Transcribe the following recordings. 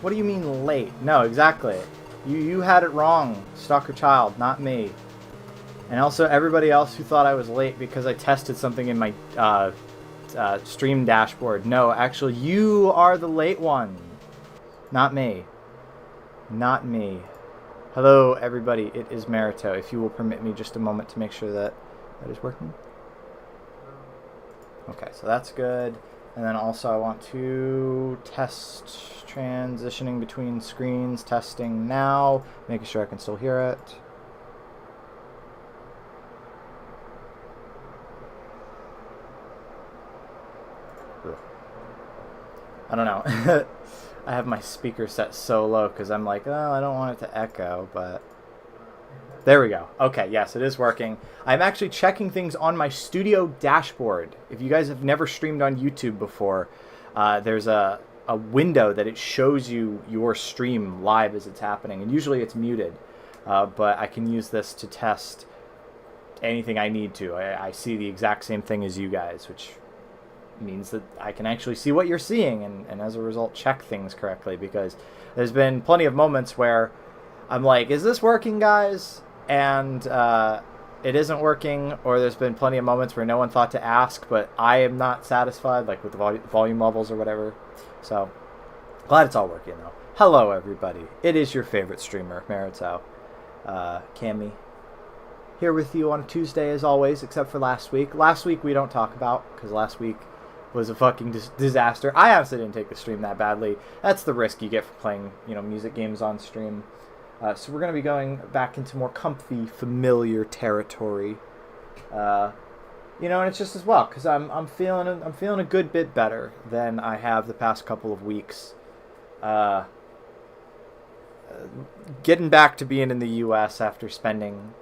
What do you mean late? No, exactly. You had it wrong, Stalker Child, not me. And also everybody else who thought I was late because I tested something in my stream dashboard. No, actually, you are the late one. Not me. Not me. Hello, everybody. It is Marito. If you will permit me just a moment to make sure that that is working. Okay, so that's good. And then also I want to test transitioning between screens, testing now, making sure I can still hear it. I don't know. I have my speaker set so low because I'm like, oh, I don't want it to echo, but there we go. Okay, yes, it is working. I'm actually checking things on my studio dashboard. If you guys have never streamed on YouTube before, there's a window that it shows you your stream live as it's happening, and usually it's muted, but I can use this to test anything I need to. I see the exact same thing as you guys, which means that I can actually see what you're seeing and as a result check things correctly, because there's been plenty of moments where I'm like, is this working, guys? And it isn't working, or there's been plenty of moments where no one thought to ask, but I am not satisfied, like with the volume levels or whatever. So glad it's all working though. Hello everybody, it is your favorite streamer, Marito, Cammy, here with you on a Tuesday as always, except for last week. Last week we don't talk about, because last week was a fucking disaster. I honestly didn't take the stream that badly. That's the risk you get for playing, music games on stream. So we're going to be going back into more comfy, familiar territory. And it's just as well, because I'm feeling a good bit better than I have the past couple of weeks. Getting back to being in the U.S. after spending,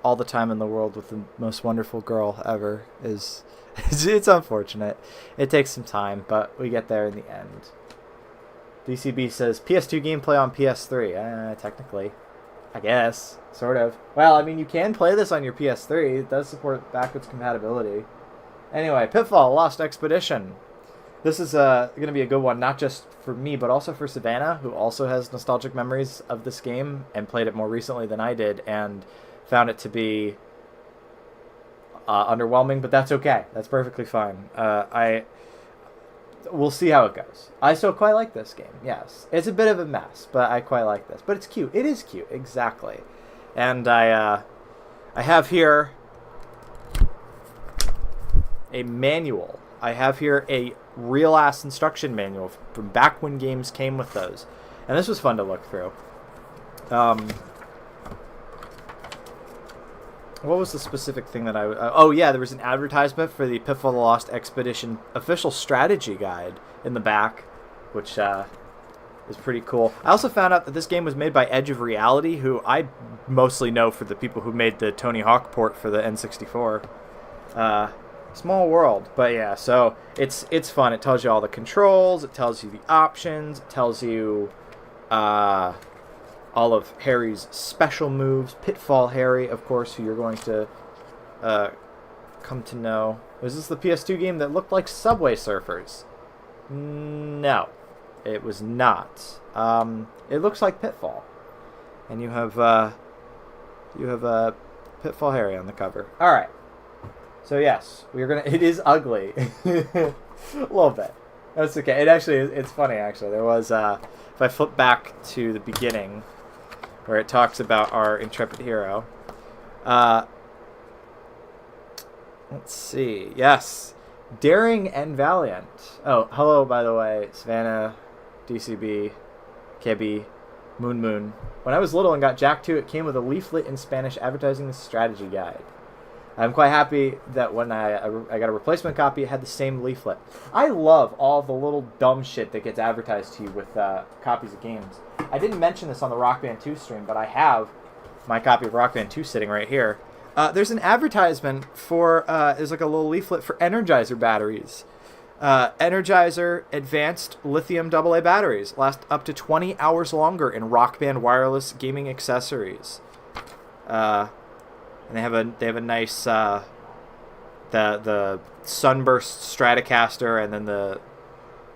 all the time in the world with the most wonderful girl ever is it's unfortunate. It takes some time, but we get there in the end. DCB says PS2 gameplay on PS3. Technically, I guess, sort of. Well, I mean, you can play this on your PS3. It does support backwards compatibility. Anyway, Pitfall Lost Expedition. This is going to be a good one, not just for me, but also for Savannah, who also has nostalgic memories of this game and played it more recently than I did, and found it to be underwhelming, but that's okay. That's perfectly fine. We'll see how it goes. I still quite like this game, yes. It's a bit of a mess, but I quite like this. But it's cute. It is cute, exactly. And I have here a manual. I have here a real-ass instruction manual from back when games came with those. And this was fun to look through. What was the specific thing that oh yeah, there was an advertisement for the Pitfall: The Lost Expedition official strategy guide in the back, which is pretty cool. I also found out that this game was made by Edge of Reality, who I mostly know for the people who made the Tony Hawk port for the N64. Small world, but yeah, so it's fun. It tells you all the controls, it tells you the options, it tells you all of Harry's special moves. Pitfall Harry, of course, who you're going to come to know. Was this the PS2 game that looked like Subway Surfers? No, it was not. It looks like Pitfall, and you have Pitfall Harry on the cover. All right. So yes, we're gonna. It is ugly, a little bit. That's okay. It actually it's funny. Actually, there was if I flip back to the beginning, where it talks about our intrepid hero. Let's see. Yes, daring and valiant. Oh, hello, by the way, Savannah, DCB, Kebby, Moon. When I was little and got Jack 2, it came with a leaflet in Spanish advertising the strategy guide. I'm quite happy that when I got a replacement copy, it had the same leaflet. I love all the little dumb shit that gets advertised to you with copies of games. I didn't mention this on the Rock Band 2 stream, but I have my copy of Rock Band 2 sitting right here. There's an advertisement for, there's like a little leaflet for Energizer batteries. Energizer Advanced Lithium AA batteries last up to 20 hours longer in Rock Band wireless gaming accessories. And they have a nice the Sunburst Stratocaster, and then the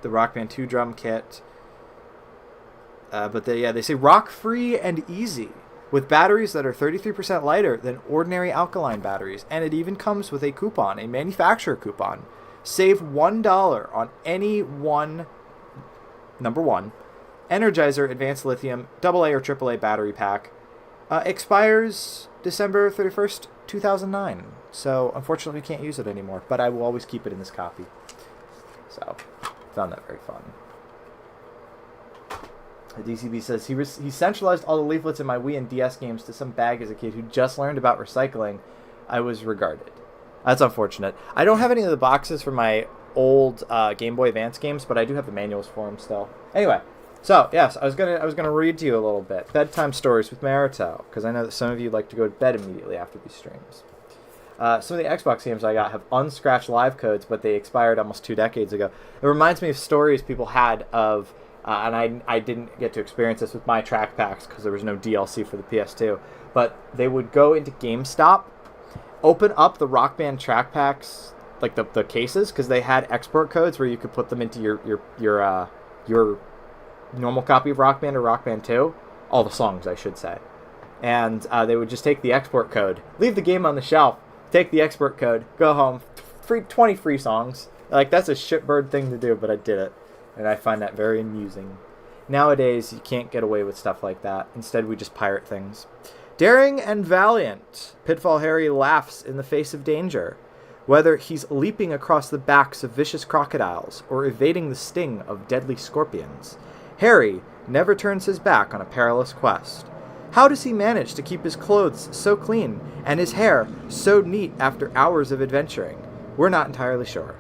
the Rock Band 2 drum kit. But they say rock free and easy with batteries that are 33% lighter than ordinary alkaline batteries. And it even comes with a coupon, a manufacturer coupon. Save $1 on any number one, Energizer Advanced Lithium AA or AAA battery pack. Expires December 31st, 2009. So, unfortunately, we can't use it anymore. But I will always keep it in this copy. So, found that very fun. The DCB says, he centralized all the leaflets in my Wii and DS games to some bag as a kid who just learned about recycling. I was regarded. That's unfortunate. I don't have any of the boxes for my old Game Boy Advance games, but I do have the manuals for them still. Anyway, so yes, I was gonna read to you a little bit bedtime stories with Marito, because I know that some of you like to go to bed immediately after these streams. Some of the Xbox games I got have unscratched live codes, but they expired almost 2 decades ago. It reminds me of stories people had of, and I didn't get to experience this with my track packs because there was no DLC for the PS2, but they would go into GameStop, open up the Rock Band track packs, like the cases, because they had export codes where you could put them into your normal copy of Rock Band or Rock Band 2, all the songs I should say, and they would just take the export code, leave the game on the shelf, take the export code, go home, 20 free songs. Like, that's a shitbird thing to do, but I did it, and I find that very amusing. Nowadays, you can't get away with stuff like that. Instead, we just pirate things. Daring and valiant, Pitfall Harry laughs in the face of danger. Whether he's leaping across the backs of vicious crocodiles or evading the sting of deadly scorpions, Harry never turns his back on a perilous quest. How does he manage to keep his clothes so clean and his hair so neat after hours of adventuring? We're not entirely sure.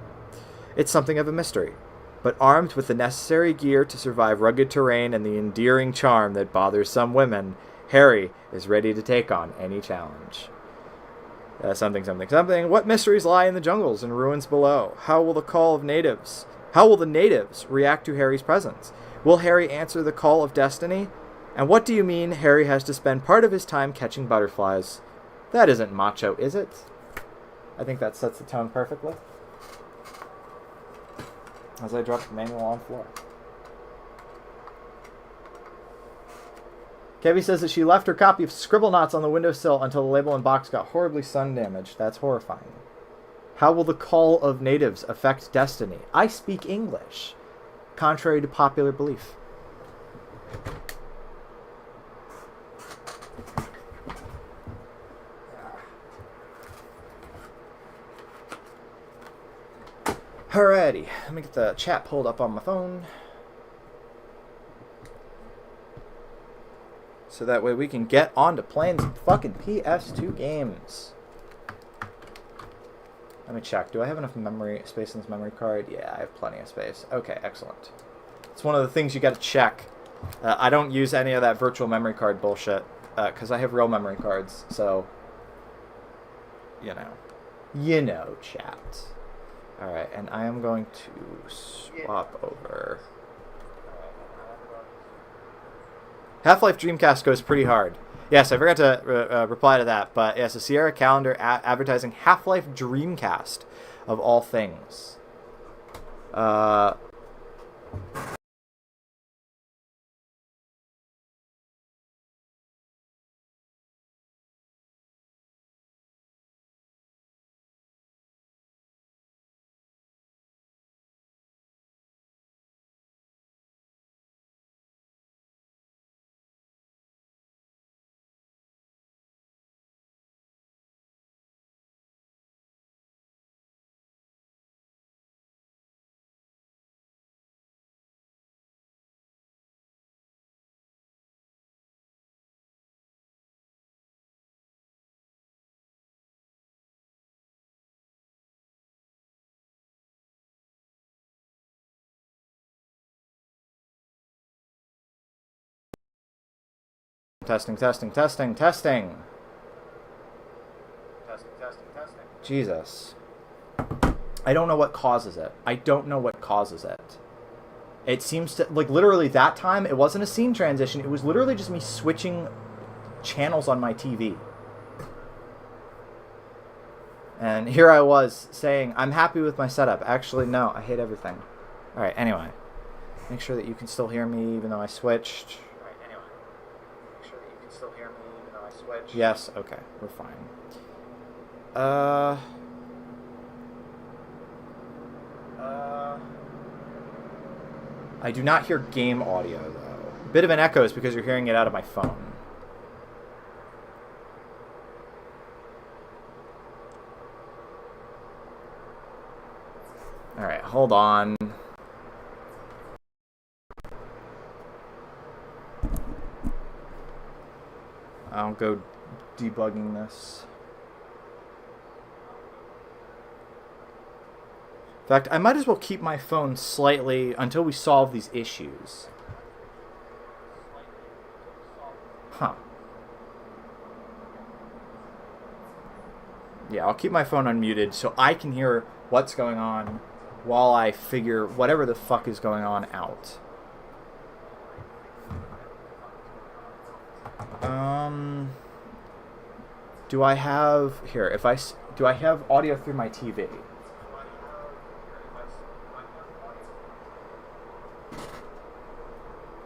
It's something of a mystery, but armed with the necessary gear to survive rugged terrain and the endearing charm that bothers some women, Harry is ready to take on any challenge. Something. What mysteries lie in the jungles and ruins below? How will the natives react to Harry's presence? Will Harry answer the call of destiny? And what do you mean Harry has to spend part of his time catching butterflies? That isn't macho, is it? I think that sets the tone perfectly. As I drop the manual on the floor. Kevy says that she left her copy of Scribblenauts on the windowsill until the label and box got horribly sun damaged. That's horrifying. How will the call of natives affect destiny? I speak English, contrary to popular belief. Alrighty, let me get the chat pulled up on my phone. So that way we can get on to playing some fucking PS2 games. Let me check. Do I have enough memory space in this memory card? Yeah, I have plenty of space. Okay, excellent. It's one of the things you got to check. I don't use any of that virtual memory card bullshit because I have real memory cards. So, you know, chat. All right, and I am going to swap over. Half-Life Dreamcast goes pretty hard. Yes, I forgot to reply to that, but yes, the Sierra Calendar advertising Half-Life Dreamcast, of all things. Testing. Jesus. I don't know what causes it. It seems to, like, literally that time, it wasn't a scene transition. It was literally just me switching channels on my TV. And here I was saying, I'm happy with my setup. Actually, no, I hate everything. Alright, anyway. Make sure that you can still hear me even though I switched. Alright, anyway. Make sure that you can still hear me even though I switched. Yes, okay, we're fine. I do not hear game audio, though. Bit of an echo is because you're hearing it out of my phone. Alright, hold on. I'll go debugging this. In fact, I might as well keep my phone slightly until we solve these issues. Huh. Yeah, I'll keep my phone unmuted so I can hear what's going on while I figure whatever the fuck is going on out. Do I have... Here, if I... Do I have audio through my TV?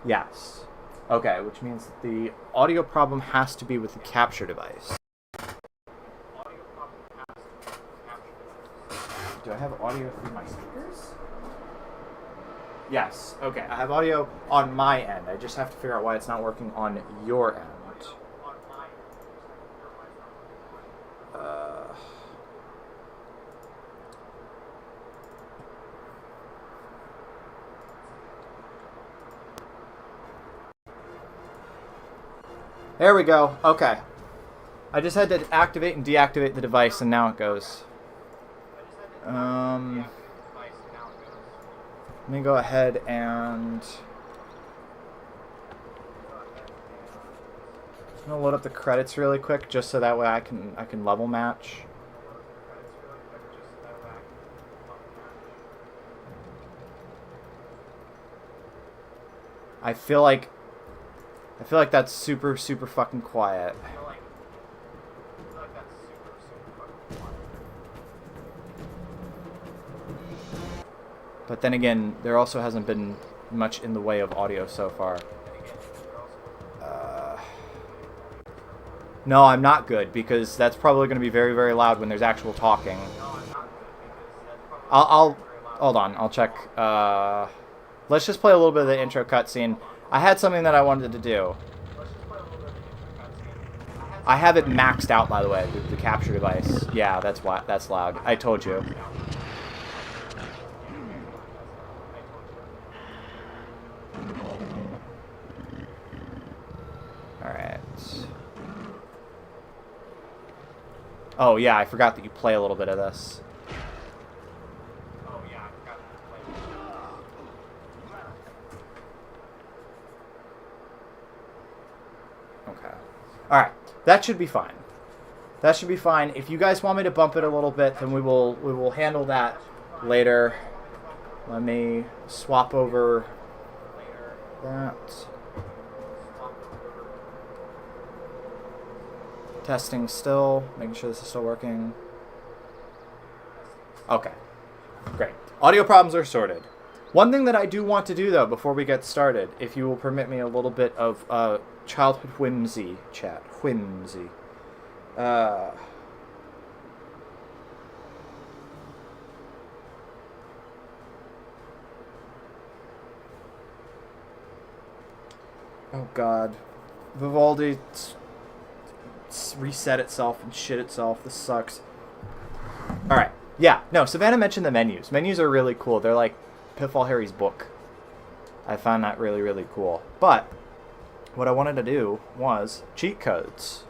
Yes. Okay, which means that the audio problem has to be with the capture device. Do I have audio through my speakers? Yes. Okay, I have audio on my end. I just have to figure out why it's not working on your end. There we go. Okay. I just had to activate and deactivate the device, and now it goes. Let me go ahead and... I'm gonna load up the credits really quick, just so that way I can level match. I feel like that's super fucking quiet. But then again, there also hasn't been much in the way of audio so far. No, I'm not good, because that's probably going to be very loud when there's actual talking. I'll hold on, I'll check. Let's just play a little bit of the intro cutscene. I had something that I wanted to do. I have it maxed out, by the way, the capture device. Yeah, that's why. That's loud. I told you. Alright. Oh, yeah, I forgot that you play a little bit of this. Alright, that should be fine. That should be fine. If you guys want me to bump it a little bit, then we will handle that later. Let me swap over that. Testing still, making sure this is still working. Okay, great. Audio problems are sorted. One thing that I do want to do, though, before we get started, if you will permit me a little bit of childhood whimsy, chat. Whimsy. Oh, God. Vivaldi reset itself and shit itself. This sucks. Alright. Yeah, no, Savannah mentioned the menus. Menus are really cool. They're like Pitfall Harry's book. I found that really cool. But what I wanted to do was cheat codes.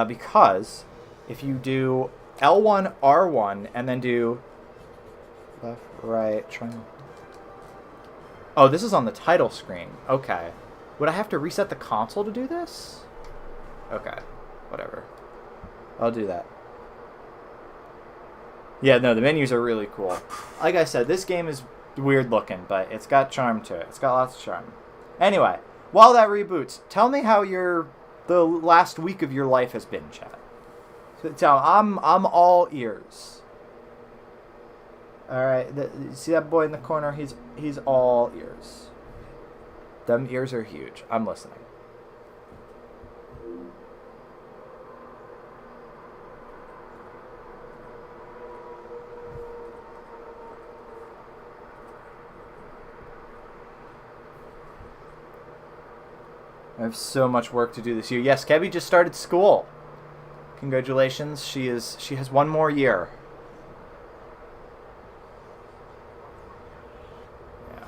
Because if you do L1, R1, and then do left, right, triangle. Oh, this is on the title screen. Okay. Would I have to reset the console to do this? Okay. Whatever. I'll do that. Yeah, no, the menus are really cool. Like I said, this game is weird looking, but it's got charm to it. It's got lots of charm. Anyway, while that reboots, tell me how the last week of your life has been, chat. I'm all ears. All right, you see that boy in the corner? He's all ears. Them ears are huge. I'm listening. I have so much work to do this year. Yes, Kebby just started school. Congratulations. She has one more year. Yeah.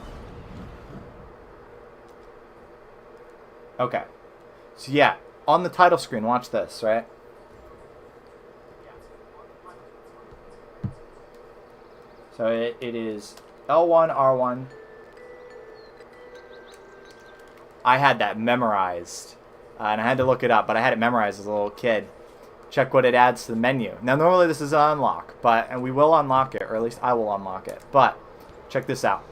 Okay. So yeah, on the title screen, watch this, right? So it is L1, R1. I had that memorized, and I had to look it up, but I had it memorized as a little kid. Check what it adds to the menu. Now, normally this is an unlock, and we will unlock it, or at least I will unlock it. But check this out.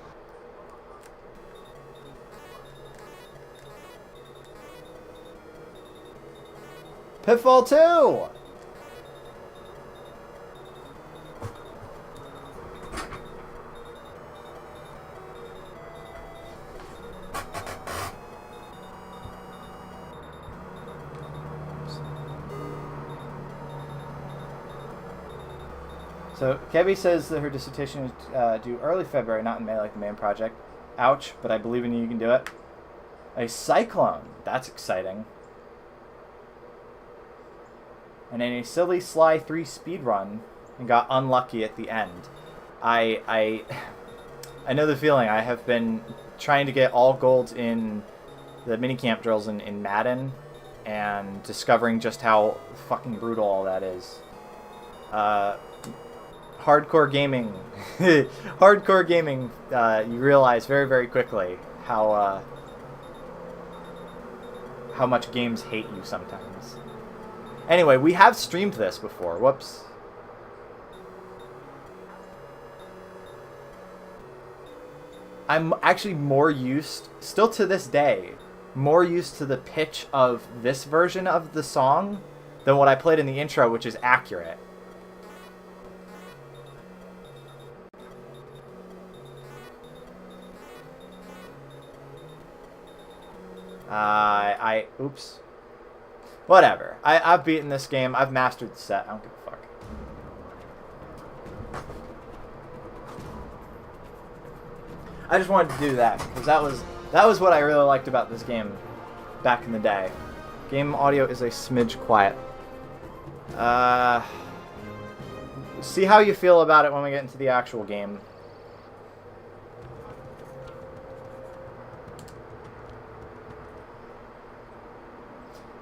Pitfall 2! So, Kebby says that her dissertation is due early February, not in May like the main project. Ouch, but I believe in you, you can do it. A cyclone. That's exciting. And in a silly Sly 3 speedrun, and got unlucky at the end. I know the feeling. I have been trying to get all golds in the minicamp drills in Madden, and discovering just how fucking brutal all that is. Hardcore gaming. Hardcore gaming, you realize very, very quickly how much games hate you sometimes. Anyway, we have streamed this before. Whoops. I'm actually more used, still to this day, more used to the pitch of this version of the song than what I played in the intro, which is accurate. Oops. Whatever. I've beaten this game. I've mastered the set. I don't give a fuck. I just wanted to do that because that was what I really liked about this game back in the day. Game audio is a smidge quiet. See how you feel about it when we get into the actual game.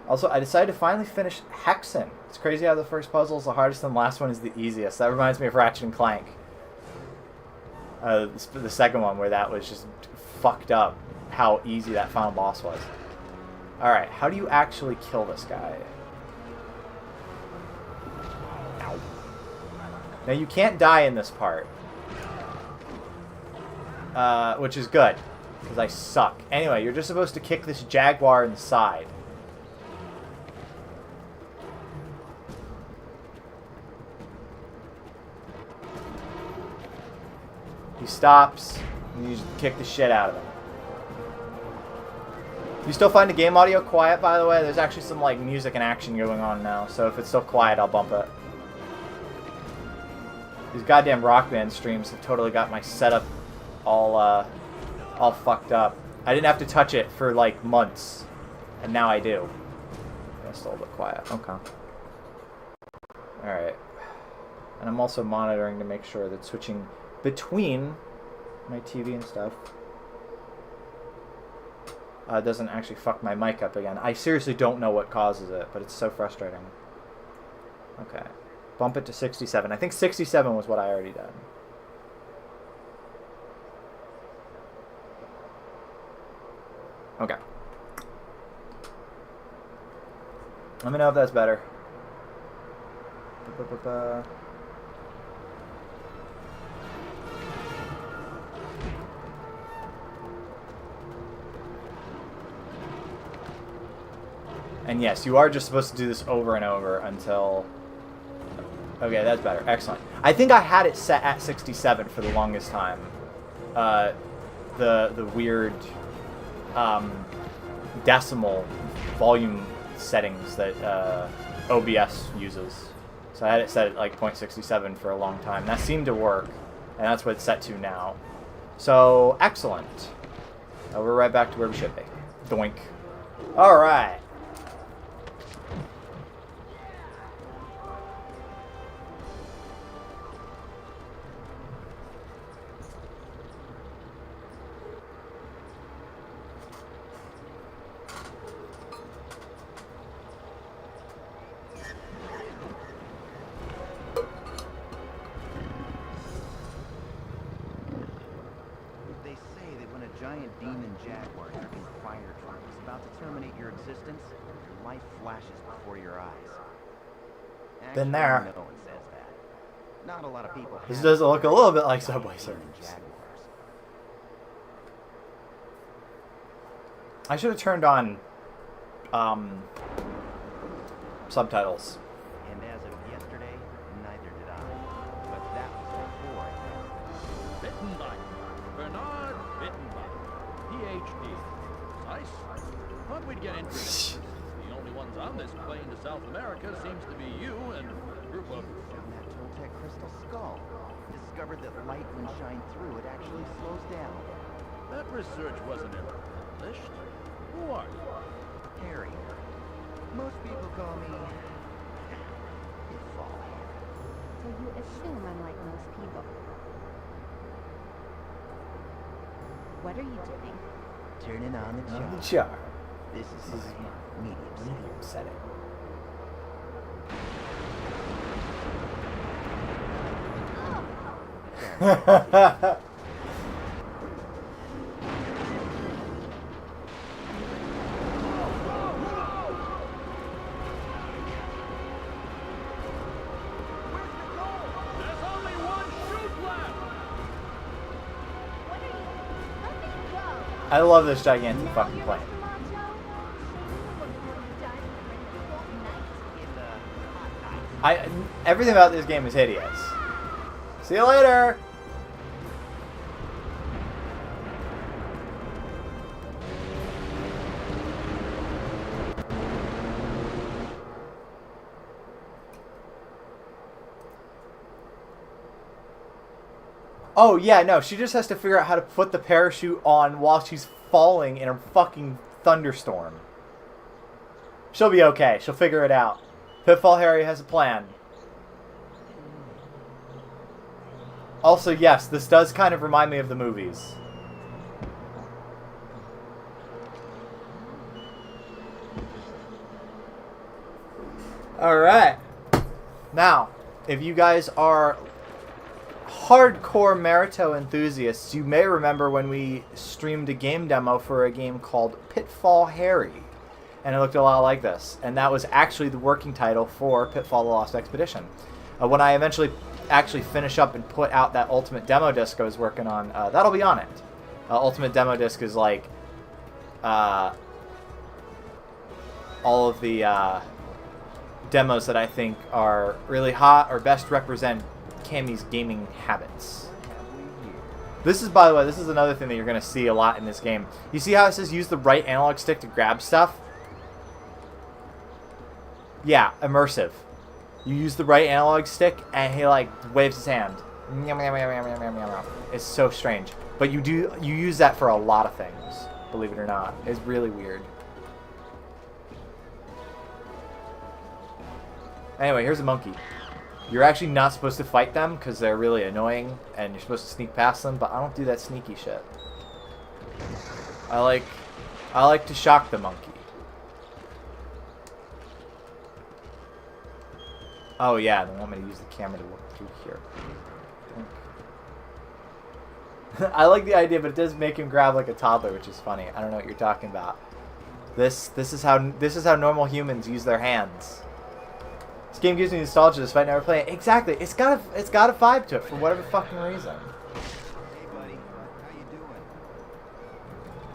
Also, I decided to finally finish Hexen. It's crazy how the first puzzle is the hardest and the last one is the easiest. That reminds me of Ratchet and Clank. The second one where that was just fucked up how easy that final boss was. Alright, how do you actually kill this guy? Now you can't die in this part. Which is good, because I suck. Anyway, you're just supposed to kick this jaguar in the side. He stops, and you just kick the shit out of him. You still find the game audio quiet, by the way? There's actually some like music and action going on now, so if it's still quiet, I'll bump it. These goddamn Rock Band streams have totally got my setup all fucked up. I didn't have to touch it for like months, and now I do. Yeah, still a bit quiet. Okay. Alright. And I'm also monitoring to make sure that switching between my TV and stuff doesn't actually fuck my mic up again. I seriously don't know what causes it, but it's so frustrating. Okay. Bump it to 67. I think 67 was what I already done. Okay. Let me know if that's better. And yes, you are just supposed to do this over and over until... Okay, that's better. Excellent. I think I had it set at 67 for the longest time. The weird decimal volume settings that OBS uses. So I had it set at like 0.67 for a long time. That seemed to work, and that's what it's set to now. So, excellent. We're right back to where we should be. Doink. Alright. Giant demon jaguar driven fire truck is about to terminate your existence, your life flashes before your eyes. Actually, Been there. No one says that. Not a lot of people. This does look a little bit like Subway Surfers. I should have turned on subtitles. And as of yesterday, neither did I. But that was before. Bitten by Bernard Bittenbach, PhD. Nice. Thought we'd get interested. The only ones on this plane to South America seems to be you and a group of... Found that Toltec crystal skull. Discovered that light, when shined through, it actually slows down. That research wasn't ever published. Who are you? Harry. Most people call me... Pitfall. So you assume I'm like most people. What are you doing? Turning on the On the jar. jar. This is my medium setting. Setting. There's only one shoot left! What are you? Let me go! I love this gigantic fucking plane. Everything about this game is hideous. See you later! Oh, yeah, no, she just has to figure out how to put the parachute on while she's falling in a fucking thunderstorm. She'll be okay. She'll figure it out. Pitfall Harry has a plan. Also, yes, this does kind of remind me of the movies. Alright. Now, if you guys are hardcore Naruto enthusiasts, you may remember when we streamed a game demo for a game called Pitfall Harry. And it looked a lot like this. And that was actually the working title for Pitfall: The Lost Expedition. When I eventually actually finish up and put out that Ultimate Demo Disc I was working on, that'll be on it. Ultimate Demo Disc is like all of the demos that I think are really hot or best represent Cammy's gaming habits. This is, by the way, this is another thing that you're going to see a lot in this game. You see how it says use the right analog stick to grab stuff? Yeah, immersive. You use the right analog stick, and he like waves his hand. It's so strange, but you use that for a lot of things. Believe it or not, it's really weird. Anyway, here's a monkey. You're actually not supposed to fight them because they're really annoying, and you're supposed to sneak past them. But I don't do that sneaky shit. I like to shock the monkey. Oh yeah, they want me to use the camera to look through here. I like the idea, but it does make him grab like a toddler, which is funny. I don't know what you're talking about. This is how normal humans use their hands. This game gives me nostalgia despite never playing it. Exactly, it's got a vibe to it for whatever fucking reason. Hey buddy, how you doing?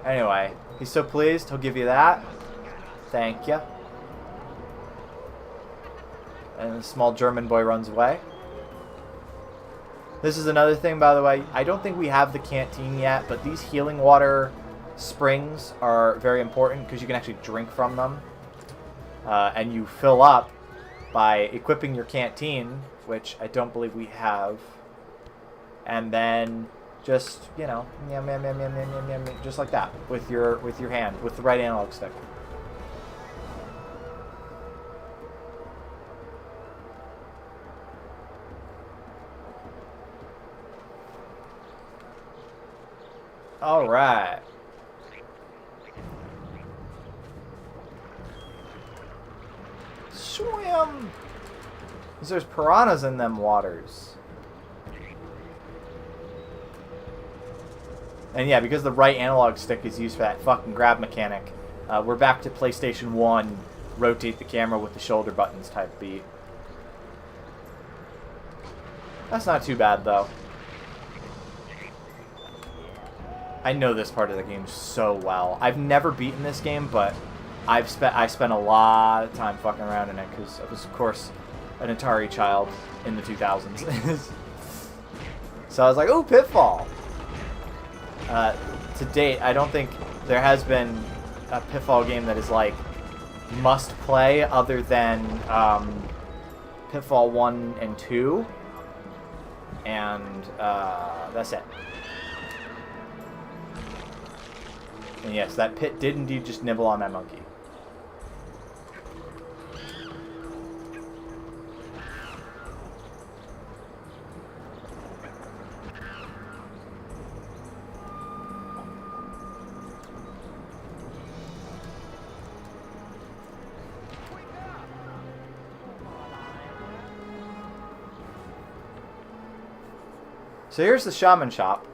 Anyway, he's so pleased, he'll give you that. Thank you. And the small German boy runs away. This is another thing, by the way. I don't think we have the canteen yet, but these healing water springs are very important because you can actually drink from them. And you fill up by equipping your canteen, which I don't believe we have. And then just, you know, yum, yum, yum, yum, yum, yum, yum, just like that with your hand, with the right analog stick. All right. Swim! There's piranhas in them waters. And yeah, because the right analog stick is used for that fucking grab mechanic, we're back to PlayStation 1, rotate the camera with the shoulder buttons type beat. That's not too bad, though. I know this part of the game so well. I've never beaten this game, but I spent a lot of time fucking around in it because I was, of course, an Atari child in the 2000s. So I was like, "Ooh, Pitfall!" To date, I don't think there has been a Pitfall game that is like must play other than Pitfall 1 and 2, and that's it. And yes, that pit did indeed just nibble on that monkey. So here's the shaman shop.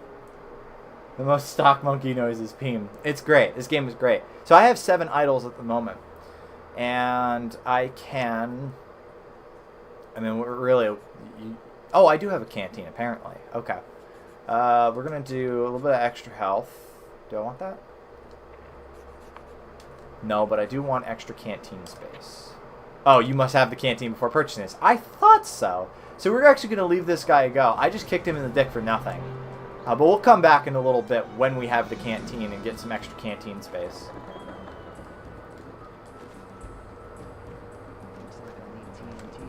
The most stock monkey noise is Peem. It's great. This game is great. So I have 7 idols at the moment. And I can... I mean, we're really... Oh, I do have a canteen, apparently. Okay. We're going to do a little bit of extra health. Do I want that? No, but I do want extra canteen space. Oh, you must have the canteen before purchasing this. I thought so. So we're actually going to leave this guy go. I just kicked him in the dick for nothing. But we'll come back in a little bit when we have the canteen and get some extra canteen space.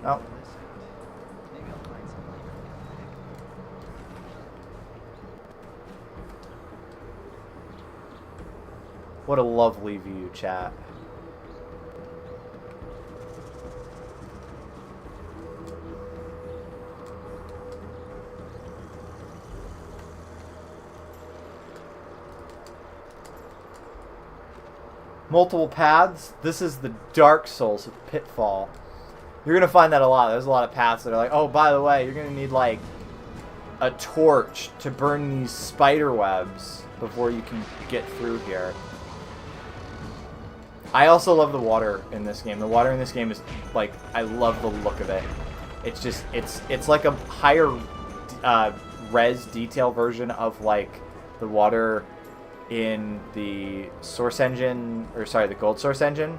Oh. What a lovely view, chat. Multiple paths. This is the Dark Souls of Pitfall. You're going to find that a lot. There's a lot of paths that are like, oh, by the way, you're going to need, like, a torch to burn these spider webs before you can get through here. I also love the water in this game. The water in this game is, like, I love the look of it. It's just, it's like a higher res detail version of, like, the water in the source engine, or sorry, the gold source engine.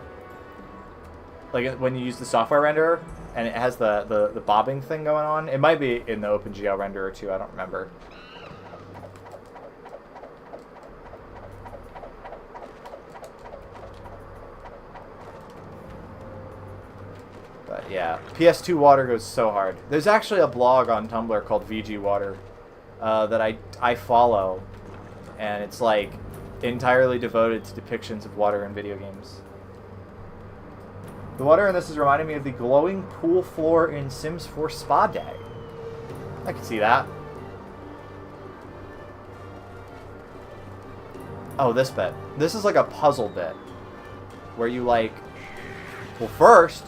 Like when you use the software renderer and it has the bobbing thing going on. It might be in the OpenGL renderer too, I don't remember. But yeah, PS2 water goes so hard. There's actually a blog on Tumblr called VG Water that I follow. And it's like entirely devoted to depictions of water in video games. The water in this is reminding me of the glowing pool floor in Sims 4 Spa Day. I can see that. Oh, this bit. This is like a puzzle bit. Where you like... Well, first,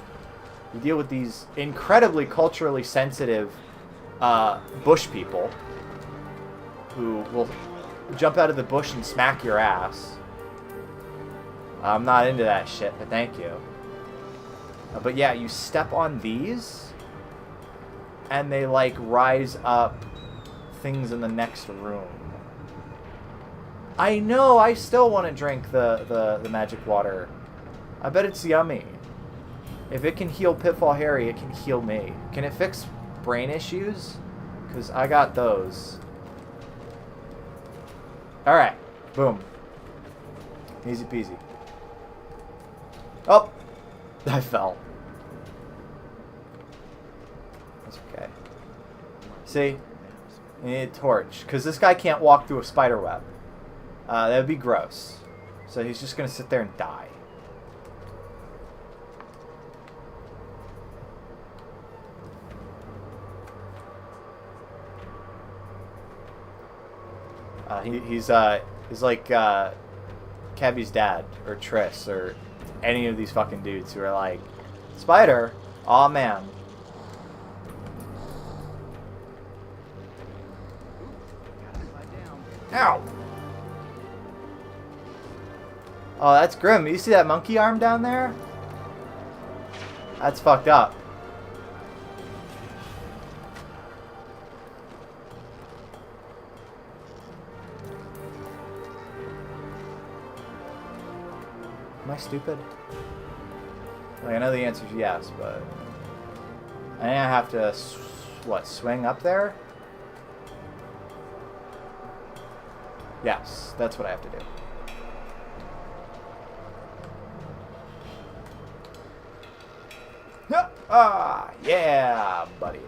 you deal with these incredibly culturally sensitive bush people who will jump out of the bush and smack your ass. I'm not into that shit, but thank you. But yeah, you step on these, and they like rise up things in the next room. I know, I still want to drink the magic water. I bet it's yummy. If it can heal Pitfall Harry, it can heal me. Can it fix brain issues? Because I got those. Alright. Boom. Easy peasy. Oh! I fell. That's okay. See? You need a torch. Because this guy can't walk through a spider web. That would be gross. So he's just going to sit there and die. He's like Kebby's dad or Triss or any of these fucking dudes who are like, Spider? Aw, man. Ow! Oh, that's grim. You see that monkey arm down there? That's fucked up. Am I stupid? Like, I know the answer is yes, but I think I have to, what, swing up there? Yes, that's what I have to do. Ah, yeah, buddy.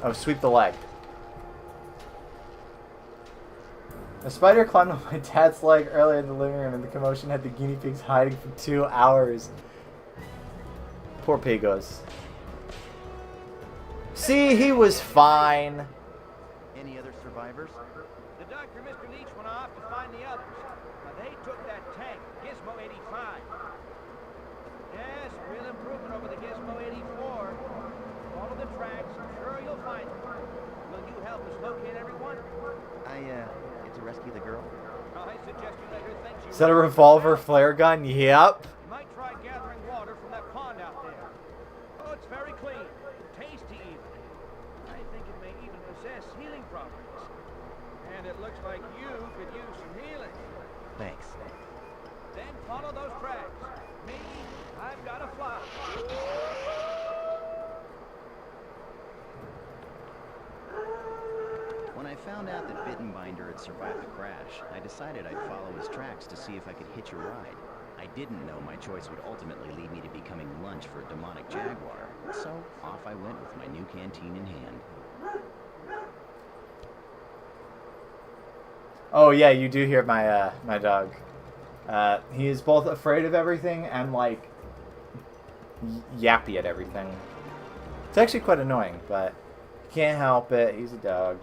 Oh, sweep the leg. A spider climbed on my dad's leg earlier in the living room, and the commotion had the guinea pigs hiding for 2 hours. Poor pigos. See, he was fine. Any other survivors? The doctor, Mr. Leach, went off to find the others. Now, they took that tank, Gizmo 85. Yes, real improvement over the Gizmo 84. Follow the tracks, I'm sure you'll find them. Will you help us locate everyone? I get to rescue the girl. I suggest you let her think she... Is that a revolver flare gun? Yep. You might try gathering water from that pond out there. Oh, it's very clean. Tasty even. I think it may even possess healing properties. And it looks like you could use some healing. Thanks. Then follow those tracks. Me, I've got to fly. When I found out that Bittenbinder had survived the crash, I decided I'd follow his tracks to see if I could hitch a ride. I didn't know my choice would ultimately lead me to becoming lunch for a demonic jaguar, so off I went with my new canteen in hand. Oh yeah, you do hear my my dog. He is both afraid of everything and like yappy at everything. It's actually quite annoying, but can't help it. He's a dog.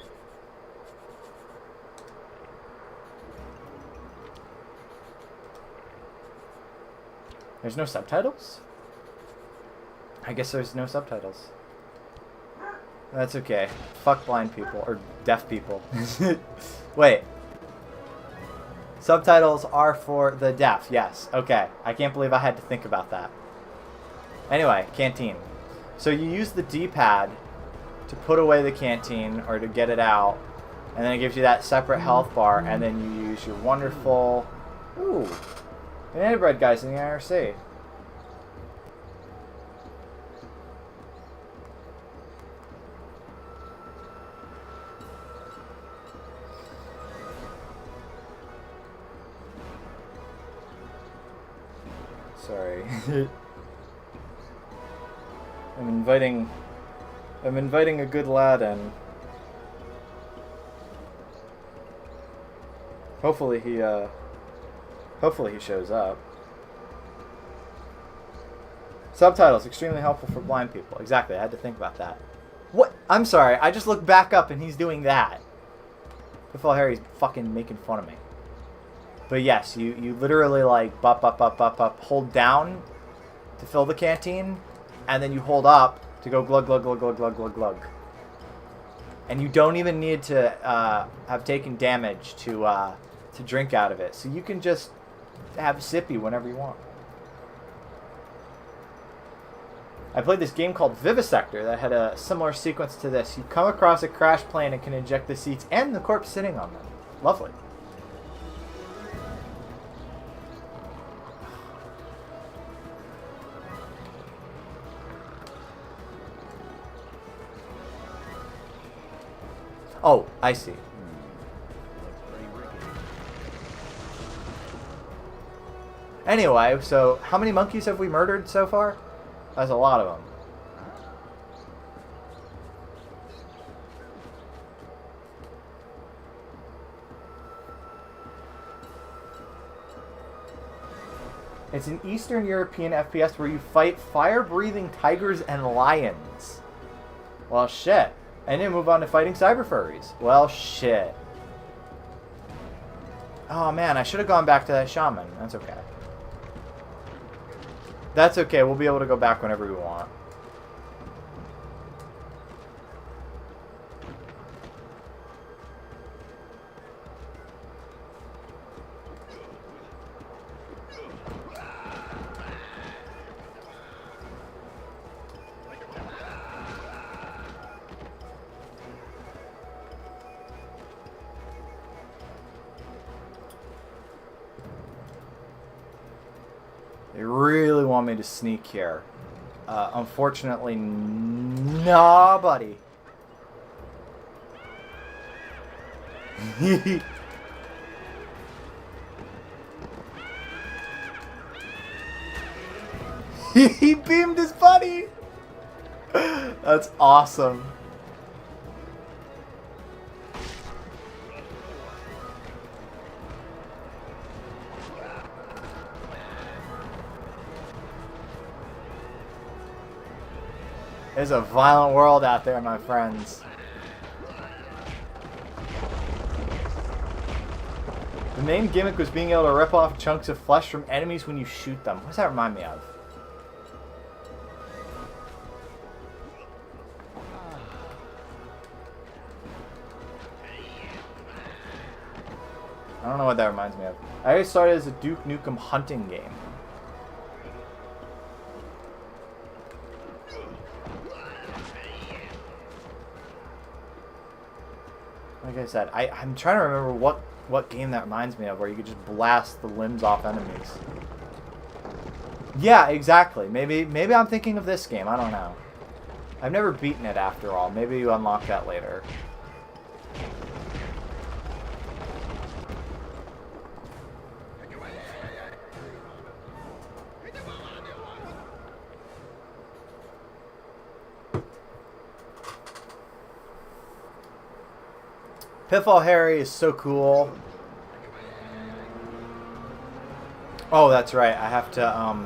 There's no subtitles? I guess there's no subtitles. That's okay. Fuck blind people. Or deaf people. Wait. Subtitles are for the deaf. Yes. Okay. I can't believe I had to think about that. Anyway, canteen. So you use the D-pad to put away the canteen or to get it out. And then it gives you that separate health bar. And then you use your wonderful... Ooh. Banana bread guys in the IRC. Sorry. I'm inviting a good lad in. Hopefully he shows up. Subtitles, extremely helpful for blind people. Exactly, I had to think about that. What? I'm sorry, I just looked back up and he's doing that. Pitfall Harry's fucking making fun of me. But yes, you literally like up, hold down to fill the canteen, and then you hold up to go glug glug glug glug glug glug glug. And you don't even need to have taken damage to drink out of it. So you can just have sippy whenever you want. I played this game called Vivisector that had a similar sequence to this. You come across a crash plane and can eject the seats and the corpse sitting on them. Lovely. Oh, I see. Looks pretty rickety. Anyway, so how many monkeys have we murdered so far? That's a lot of them. It's an Eastern European FPS where you fight fire-breathing tigers and lions. Well, shit. And then move on to fighting cyber furries. Well, shit. Oh, man, I should have gone back to that shaman. That's okay. That's okay. We'll be able to go back whenever we want. They really want me to sneak here. Unfortunately, nobody. He beamed his buddy. That's awesome. There's a violent world out there, my friends. The main gimmick was being able to rip off chunks of flesh from enemies when you shoot them. What does that remind me of? I don't know what that reminds me of. I always started as a Duke Nukem hunting game. Like I said, I'm trying to remember what game that reminds me of, where you could just blast the limbs off enemies. Yeah, exactly. Maybe I'm thinking of this game. I don't know. I've never beaten it after all. Maybe you unlock that later. Pitfall Harry is so cool. Oh, that's right. I have to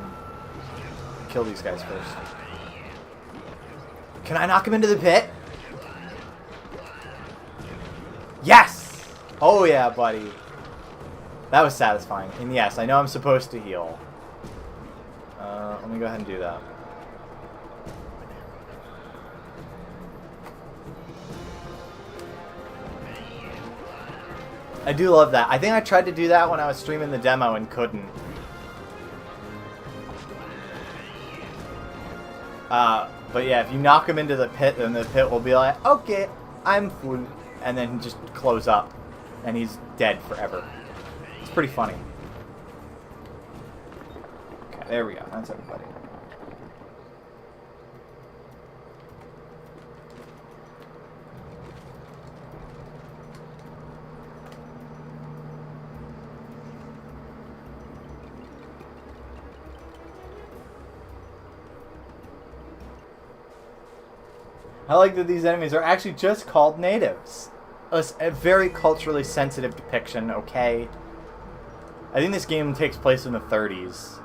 kill these guys first. Can I knock him into the pit? Yes! Oh yeah, buddy. That was satisfying. And yes, I know I'm supposed to heal. Let me go ahead and do that. I do love that. I think I tried to do that when I was streaming the demo and couldn't. But yeah, if you knock him into the pit, then the pit will be like, okay, I'm full. And then just close up. And he's dead forever. It's pretty funny. Okay, there we go. That's everybody. I like that these enemies are actually just called natives. A very culturally sensitive depiction, okay? I think this game takes place in the 30s.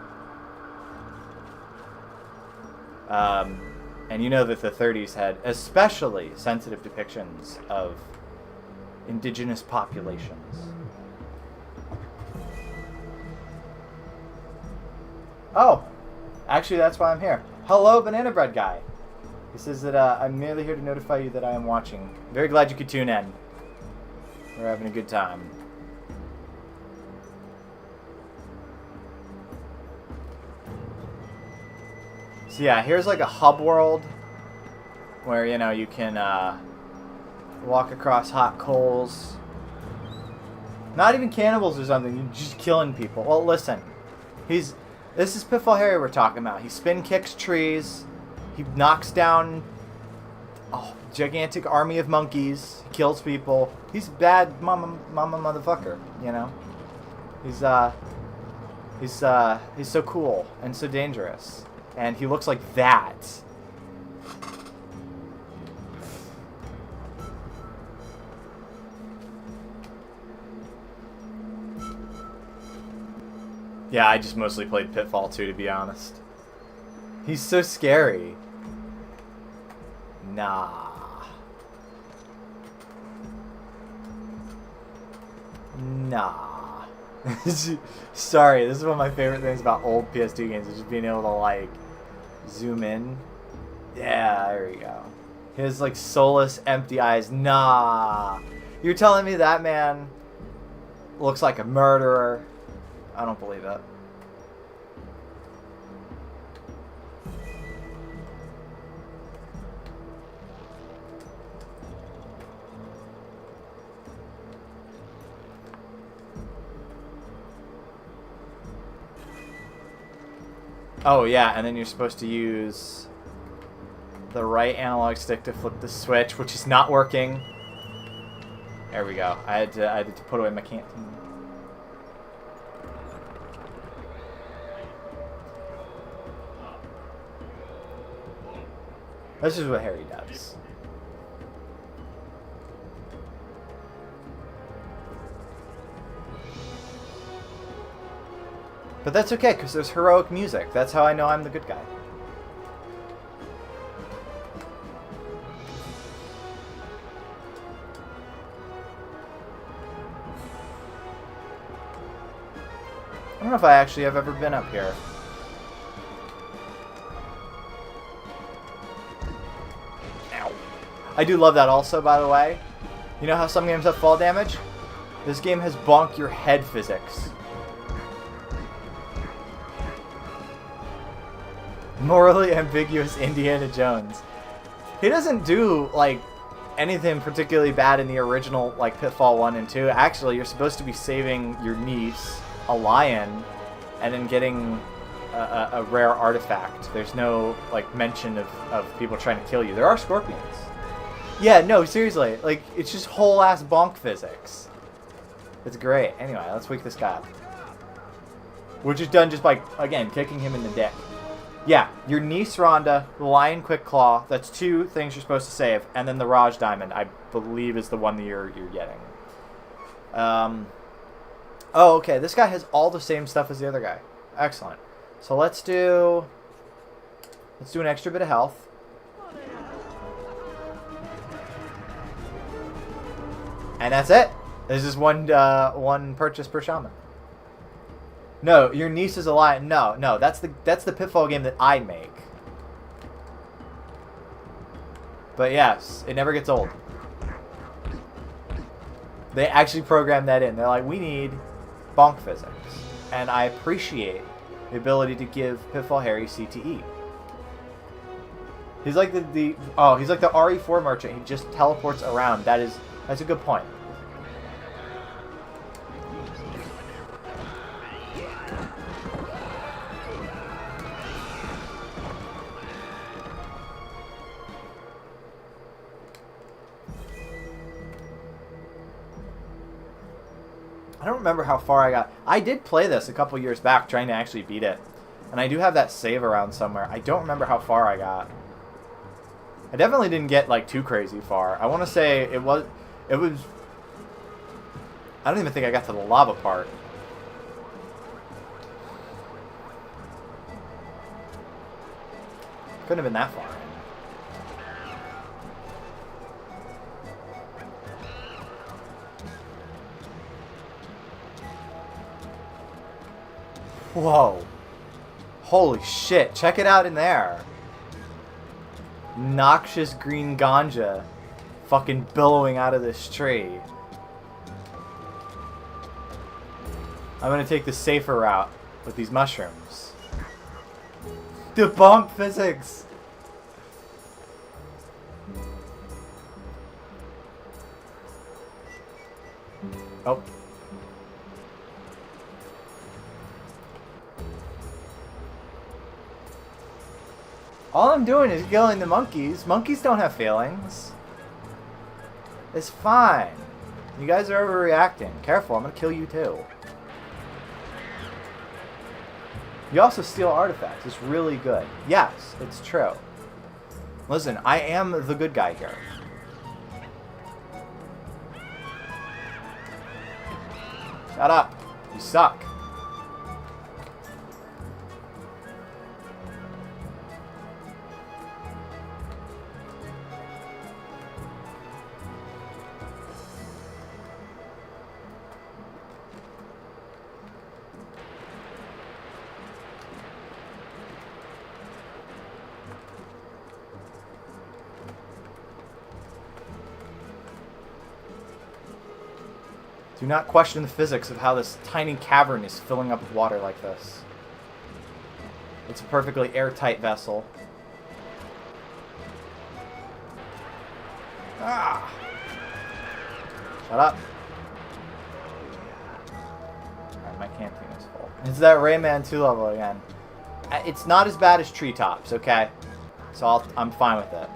And you know that the 30s had especially sensitive depictions of indigenous populations. Oh! Actually, that's why I'm here. Hello, Banana Bread Guy. He says that I'm merely here to notify you that I am watching. Very glad you could tune in. We're having a good time. So yeah, here's like a hub world where, you know, you can walk across hot coals. Not even cannibals or something, you're just killing people. Well, listen. This is Pitfall Harry we're talking about. He spin kicks trees. He knocks down a gigantic army of monkeys. He kills people. He's bad mama motherfucker, you know? He's so cool and so dangerous. And he looks like that. Yeah, I just mostly played Pitfall 2, to be honest. He's so scary. Nah. Nah. Sorry, this is one of my favorite things about old PS2 games, is just being able to, like, zoom in. Yeah, there we go. His, like, soulless, empty eyes. Nah. You're telling me that man looks like a murderer? I don't believe it. Oh yeah, and then you're supposed to use the right analog stick to flip the switch, which is not working. There we go. I had to put away my canteen. This is what Harry does. But that's okay, because there's heroic music. That's how I know I'm the good guy. I don't know if I actually have ever been up here. Ow. I do love that also, by the way. You know how some games have fall damage? This game has bonk your head physics. Morally ambiguous Indiana Jones. He doesn't do, like, anything particularly bad in the original, like, Pitfall 1 and 2. Actually, you're supposed to be saving your niece, a lion, and then getting a rare artifact. There's no, like, mention of people trying to kill you. There are scorpions. Yeah, no, seriously. Like, it's just whole-ass bonk physics. It's great. Anyway, let's wake this guy up. Which is done just by, again, kicking him in the dick. Yeah, your niece Rhonda, the Lion Quick Claw, that's 2 things you're supposed to save, and then the Raj Diamond, I believe, is the one that you're getting. Oh, okay, this guy has all the same stuff as the other guy. Excellent. So let's do an extra bit of health. And that's it. This is one purchase per shaman. No, your niece is a lion. No, that's the Pitfall game that I make. But yes, it never gets old. They actually programmed that in. They're like, we need bonk physics. And I appreciate the ability to give Pitfall Harry CTE. He's like he's like the RE4 merchant. He just teleports around. That's a good point. I don't remember how far I got. I did play this a couple years back, trying to actually beat it. And I do have that save around somewhere. I don't remember how far I got. I definitely didn't get, like, too crazy far. I want to say it was... I don't even think I got to the lava part. Couldn't have been that far. Whoa. Holy shit. Check it out in there. Noxious green ganja fucking billowing out of this tree. I'm gonna take the safer route with these mushrooms. Debunk physics! Oh. All I'm doing is killing the monkeys. Monkeys don't have feelings. It's fine. You guys are overreacting. Careful, I'm gonna kill you too. You also steal artifacts. It's really good. Yes, it's true. Listen, I am the good guy here. Shut up. You suck. Do not question the physics of how this tiny cavern is filling up with water like this. It's a perfectly airtight vessel. Ah! Shut up. Alright, my camping is full. It's that Rayman 2 level again. It's not as bad as Treetops, okay? So I'm fine with it.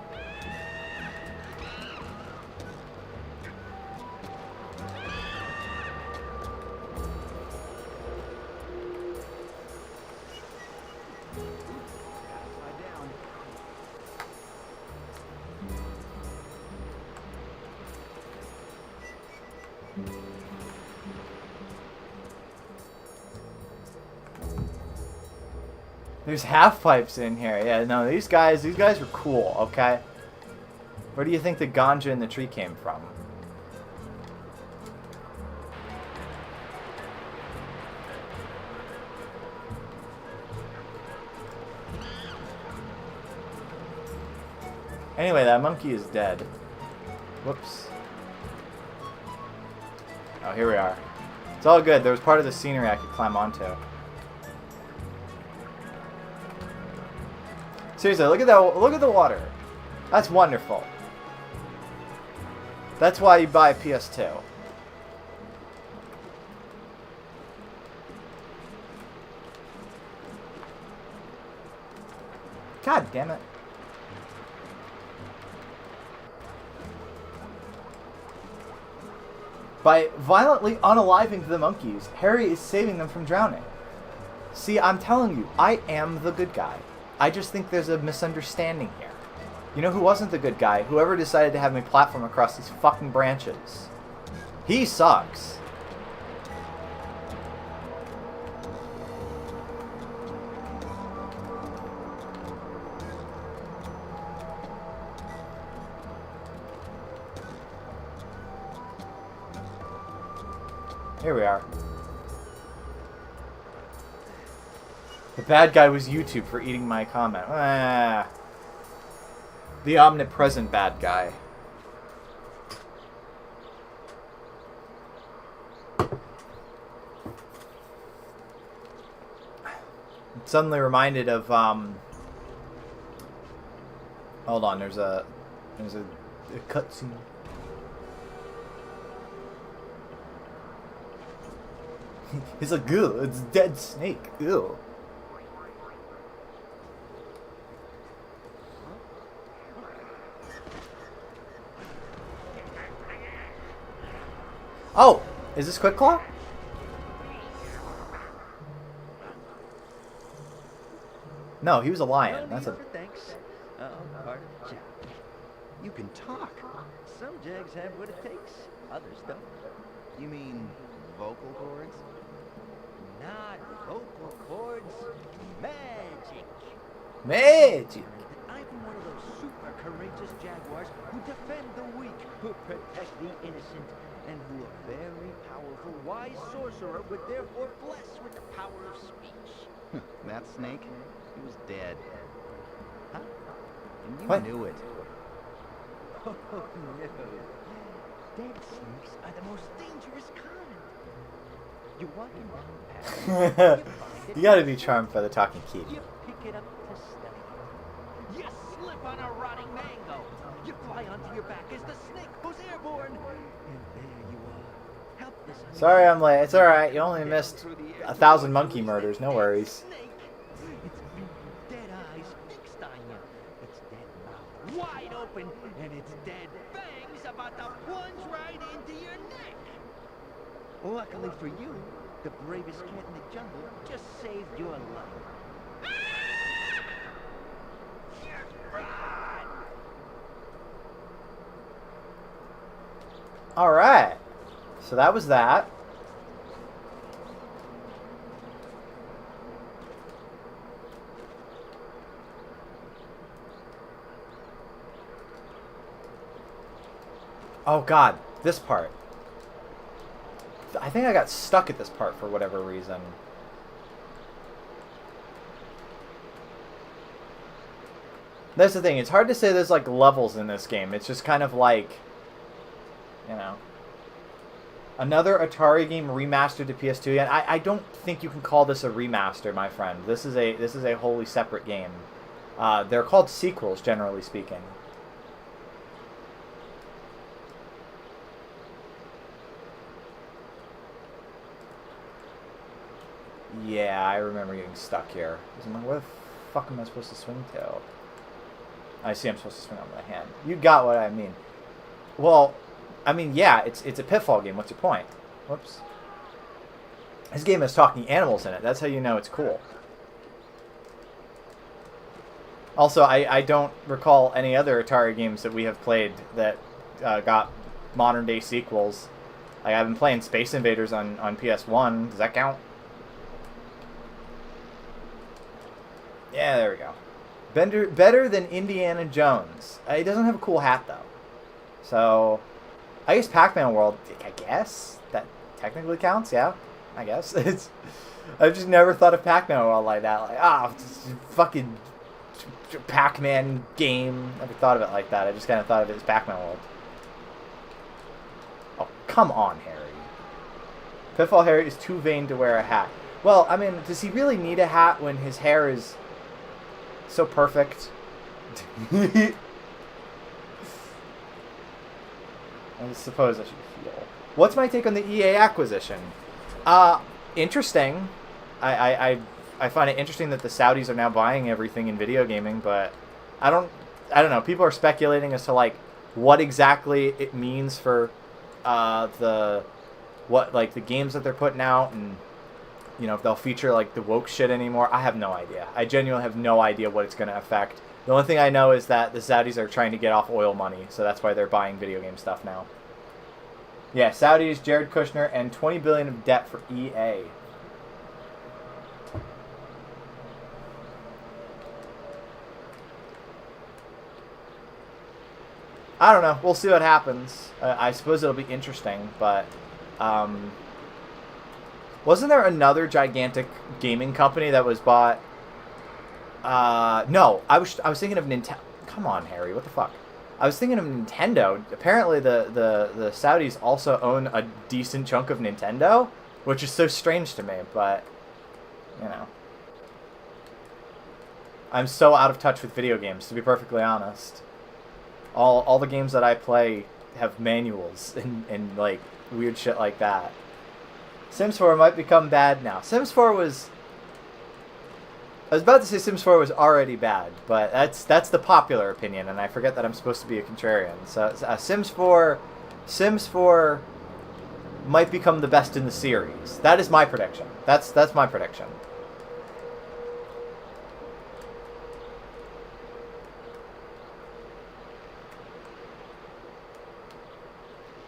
There's half pipes in here. Yeah, no, these guys are cool, okay? Where do you think the ganja in the tree came from? Anyway, that monkey is dead. Whoops. Oh, here we are. It's all good. There was part of the scenery I could climb onto. Seriously, look at that. Look at the water. That's wonderful. That's why you buy a PS2. God damn it. By violently unaliving the monkeys, Harry is saving them from drowning. See, I'm telling you, I am the good guy. I just think there's a misunderstanding here. You know who wasn't the good guy? Whoever decided to have me platform across these fucking branches. He sucks. Here we are. The bad guy was YouTube for eating my comment. Ah. The omnipresent bad guy. I'm suddenly reminded of hold on, there's a cutscene. He's like, ew, it's a dead snake. Ew. Oh, is this Quick Claw? No, he was a lion. That's a. Thanks. Pardon? You can talk. Some jags have what it takes. Others don't. You mean vocal cords? Not vocal cords. Magic. Magic. I'm one of those super courageous jaguars who defend the weak, who protect the innocent, and who a very powerful, wise sorcerer would therefore bless with the power of speech. That snake? He was dead. Huh? And you What? knew it. Oh, no. Dead snakes are the most dangerous kind. You're walking down the path. You gotta be charmed by the talking key. You pick it up to study it. You slip on a rotting mango. You fly onto your back as the snake goes airborne. And there you are. Helpless. Sorry I'm late. It's alright. You only missed 1,000 monkey murders. No worries. Snake. It's dead eyes fixed on you. Luckily for you, the bravest cat in the jungle just saved your life. All right. So that was that. Oh God, this part. I think I got stuck at this part for whatever reason. That's the thing. It's hard to say there's like levels in this game. It's just kind of like, you know, another Atari game remastered to PS2. And I don't think you can call this a remaster, my friend. This is a wholly separate game. They're called sequels, generally speaking. Yeah, I remember getting stuck here. I'm like, where the fuck am I supposed to swing to? I see I'm supposed to swing on my hand. You got what I mean. Well, I mean, yeah, it's a Pitfall game. What's your point? Whoops. This game has talking animals in it. That's how you know it's cool. Also, I don't recall any other Atari games that we have played that got modern-day sequels. Like, I've been playing Space Invaders on PS1. Does that count? Yeah, there we go. Better than Indiana Jones. He doesn't have a cool hat, though. So, I guess Pac-Man World, I guess that technically counts, yeah. I guess. I've just never thought of Pac-Man World like that. Like, fucking Pac-Man game. Never thought of it like that. I just kind of thought of it as Pac-Man World. Oh, come on, Harry. Pitfall Harry is too vain to wear a hat. Well, I mean, does he really need a hat when his hair is so perfect? I suppose I should heal. What's my take on the EA acquisition? Interesting. I find it interesting that the Saudis are now buying everything in video gaming, but I don't know. People are speculating as to like what exactly it means for the games that they're putting out, and you know, if they'll feature like the woke shit anymore. I have no idea. I genuinely have no idea what it's going to affect. The only thing I know is that the Saudis are trying to get off oil money, so that's why they're buying video game stuff now. Yeah, Saudis, Jared Kushner, and $20 billion of debt for EA. I don't know. We'll see what happens. I suppose it'll be interesting, but wasn't there another gigantic gaming company that was bought? No, I was thinking of Nintendo. Come on, Harry, what the fuck? I was thinking of Nintendo. Apparently, the Saudis also own a decent chunk of Nintendo, which is so strange to me. But you know, I'm so out of touch with video games, to be perfectly honest. All the games that I play have manuals and like weird shit like that. Sims 4 might become bad now. Sims 4 was... I was about to say Sims 4 was already bad, but that's the popular opinion, and I forget that I'm supposed to be a contrarian. So Sims 4 might become the best in the series. That is my prediction. That's my prediction.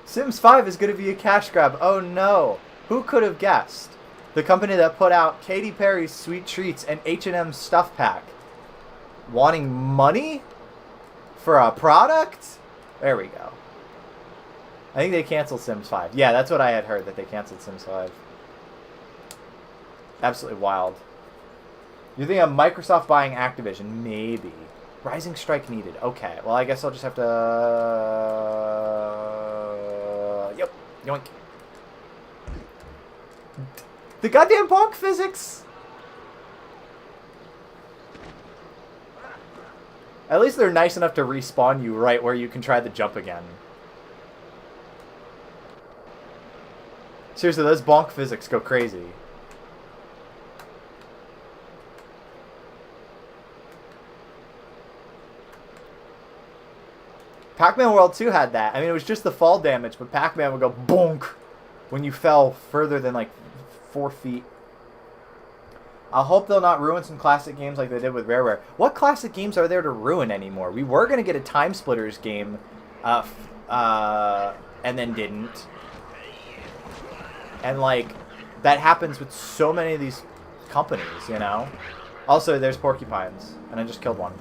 Sims 5 is going to be a cash grab. Oh no. Who could have guessed? The company that put out Katy Perry's Sweet Treats and H&M's Stuff Pack. Wanting money? For a product? There we go. I think they canceled Sims 5. Yeah, that's what I had heard, that they canceled Sims 5. Absolutely wild. You think of Microsoft buying Activision? Maybe. Rising Strike needed. Okay, well I guess I'll just have to... Yep. Yoink. The goddamn bonk physics! At least they're nice enough to respawn you right where you can try the jump again. Seriously, those bonk physics go crazy. Pac-Man World 2 had that. I mean, it was just the fall damage, but Pac-Man would go bonk. when you fell further than like 4 feet. I hope they'll not ruin some classic games like they did with Rareware. What classic games are there to ruin anymore? We were going to get a Time Splitters game, and then didn't. And, like, that happens with so many of these companies, you know? Also, there's porcupines, and I just killed one.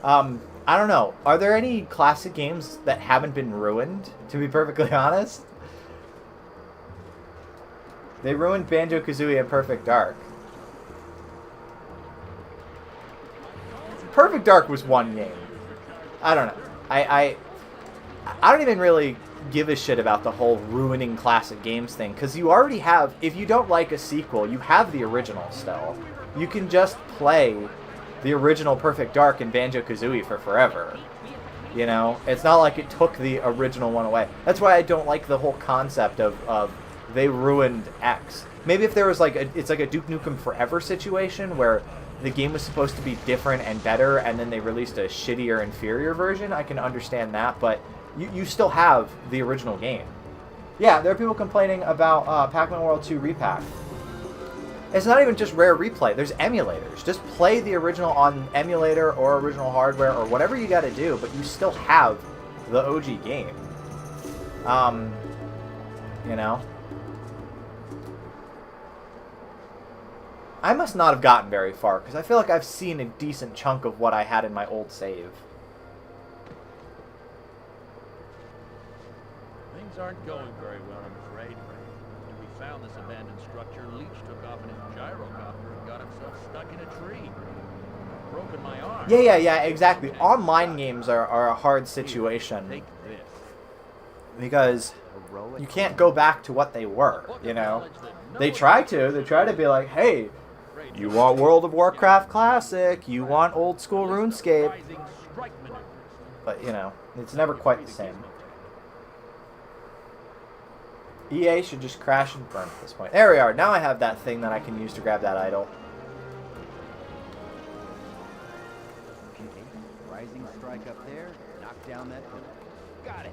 I don't know. Are there any classic games that haven't been ruined, to be perfectly honest? They ruined Banjo-Kazooie and Perfect Dark. Perfect Dark was one game. I don't know. I don't even really give a shit about the whole ruining classic games thing, because you already have, if you don't like a sequel, you have the original still. You can just play the original Perfect Dark and Banjo-Kazooie for forever. You know? It's not like it took the original one away. That's why I don't like the whole concept of they ruined X. Maybe if there was like it's like a Duke Nukem Forever situation where the game was supposed to be different and better, and then they released a shittier, inferior version, I can understand that, but you still have the original game. Yeah, there are people complaining about Pac-Man World 2 Repack. It's not even just Rare Replay. There's emulators. Just play the original on emulator or original hardware or whatever you got to do, but you still have the OG game. You know? I must not have gotten very far, because I feel like I've seen a decent chunk of what I had in my old save. Things aren't going very well, I'm afraid. When we found this abandoned structure, Leech took off in his gyrocopter and got himself stuck in a tree. Broken my arm. Yeah, exactly. Online games are a hard situation. Take this. Because you can't go back to what they were, you know? They try to be like, hey, you want World of Warcraft Classic, you want old school RuneScape. But, you know, it's never quite the same. EA should just crash and burn at this point. There we are. Now I have that thing that I can use to grab that idol. Okay, rising strike up there, knock down that pillar. Got it.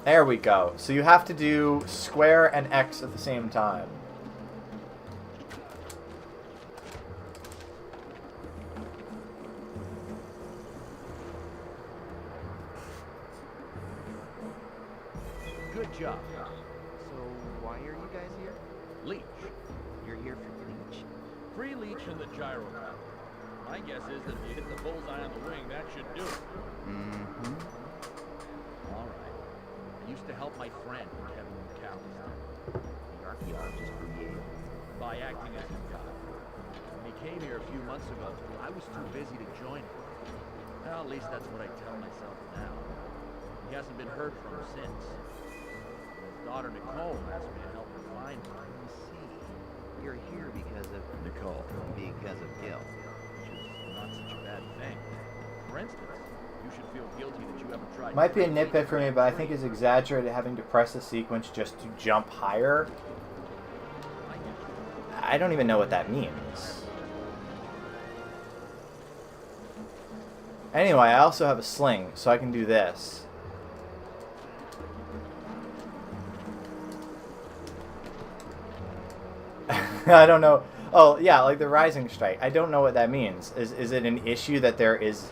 There we go. So you have to do square and X at the same time. Good job. So, why are you guys here? Leech. You're here for Leech? Free Leech in the gyrocopter. My guess is that if you hit the bullseye on the wing, that should do it. Mm-hmm. All right. I used to help my friend, Kevin McAllister, The archaeologist brigade. by acting as a guide. When he came here a few months ago, I was too busy to join him. Well, at least that's what I tell myself now. He hasn't been heard from since. His daughter Nicole asked me to help her find him. I see. You're here because of Nicole. Because of Gil. Which is not such a bad thing. For instance, you should feel guilty that you haven't tried. Might be a nitpick for me, but I think it's exaggerated having to press a sequence just to jump higher. I don't even know what that means. Anyway, I also have a sling, so I can do this. I don't know. Oh, yeah, like the Rising Strike. I don't know what that means. Is it an issue that there is...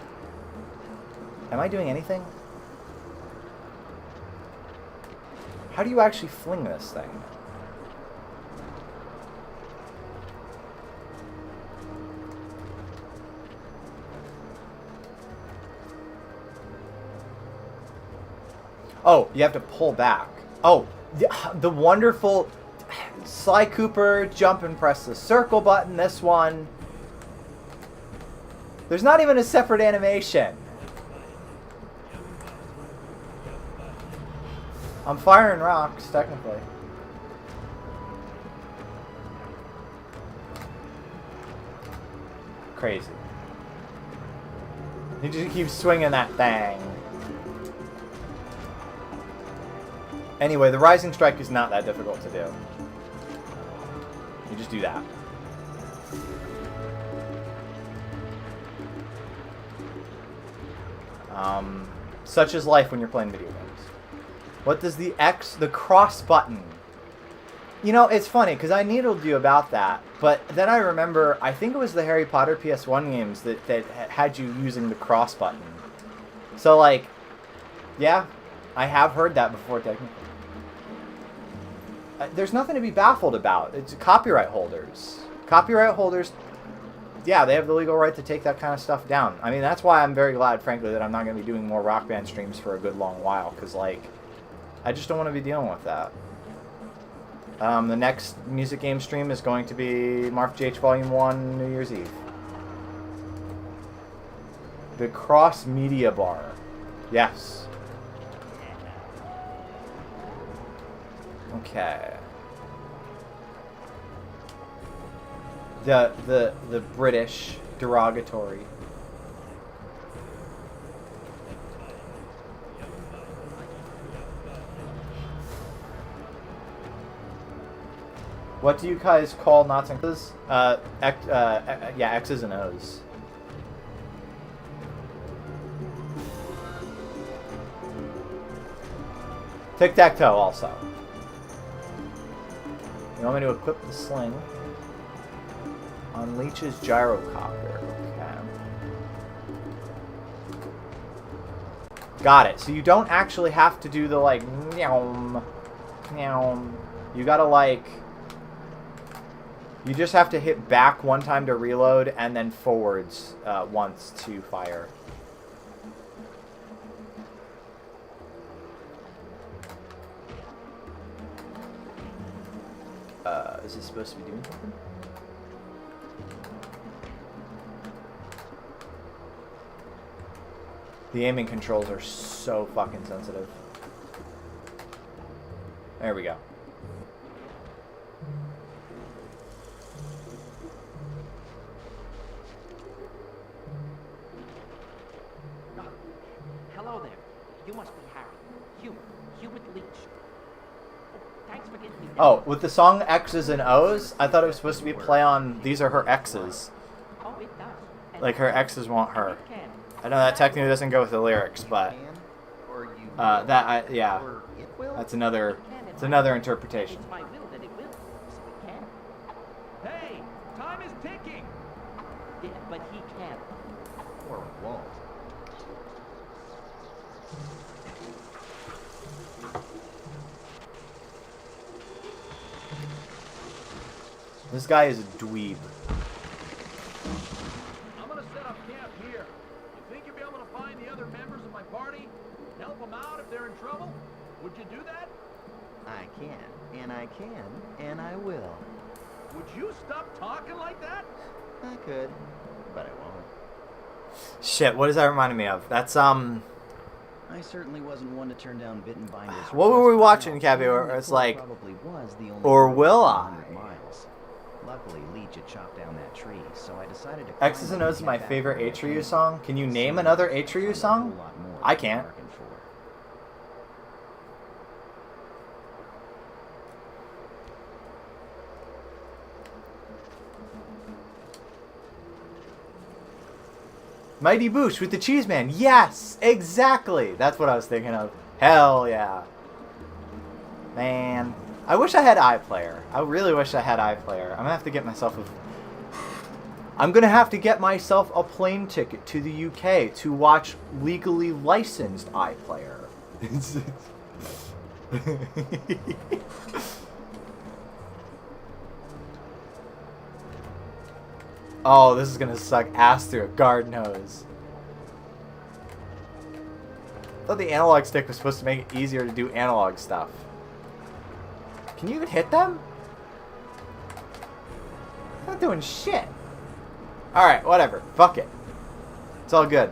Am I doing anything? How do you actually fling this thing? Oh, you have to pull back. Oh, the wonderful Sly Cooper, jump and press the circle button, this one. There's not even a separate animation. I'm firing rocks, technically. Crazy. You just keep swinging that thing. Anyway, the Rising Strike is not that difficult to do. You just do that. Such is life when you're playing video games. What does the cross button? You know, it's funny, because I needled you about that, but then I remember, I think it was the Harry Potter PS1 games that had you using the cross button. So, like, yeah, I have heard that before, technically. There's nothing to be baffled about. It's copyright holders. Copyright holders, yeah, they have the legal right to take that kind of stuff down. I mean, that's why I'm very glad, frankly, that I'm not going to be doing more Rock Band streams for a good long while, because, like, I just don't want to be dealing with that. The next music game stream is going to be Marf GH Volume 1 New Year's Eve. The Cross Media Bar. Yes. Okay. The British derogatory. What do you guys call knots and X's? Yeah, X's and O's. Tic-tac-toe also. You want me to equip the sling? Unleashes gyrocopter. Okay. Got it. So you don't actually have to do the, like, meow, meow. You gotta, like... You just have to hit back one time to reload, and then forwards once to fire. Is this supposed to be doing something? The aiming controls are so fucking sensitive. There we go. Hello there. You must be Harry. Hubert Leach. Thanks for getting me. Oh, with the song X's and O's, I thought it was supposed to be a play on these are her exes. Oh, it does. Like her exes want her. I know that technically doesn't go with the lyrics, but yeah, that's another interpretation. It's my will that it will, so it can. Hey, time is ticking. Yeah, but he can't. Or won't. This guy is a dweeb. I'm gonna set up camp here. You think you'll be able to find the other members of my party? Help them out if they're in trouble? Would you do that? I can, and I will. Would you stop talking like that? I could, but I won't. Shit, what does that remind me of? That's I certainly wasn't one to turn down Bitten Binders. What were we watching, Cabby? Where it's like, Probably was the only or road will for I? 100 miles. Luckily, Leach had chopped down that tree, so I decided to. X's and O's is my favorite Atreyu song. Can you name another Atreyu song? I can't. Mighty Boosh with the Cheese Man. Yes, exactly. That's what I was thinking of. Hell yeah. Man, I wish I had iPlayer. I really wish I had iPlayer. I'm gonna have to get myself a plane ticket to the UK to watch legally licensed iPlayer. Oh, this is gonna suck ass through a garden hose. I thought the analog stick was supposed to make it easier to do analog stuff. Can you even hit them? I'm not doing shit. Alright, whatever. Fuck it. It's all good.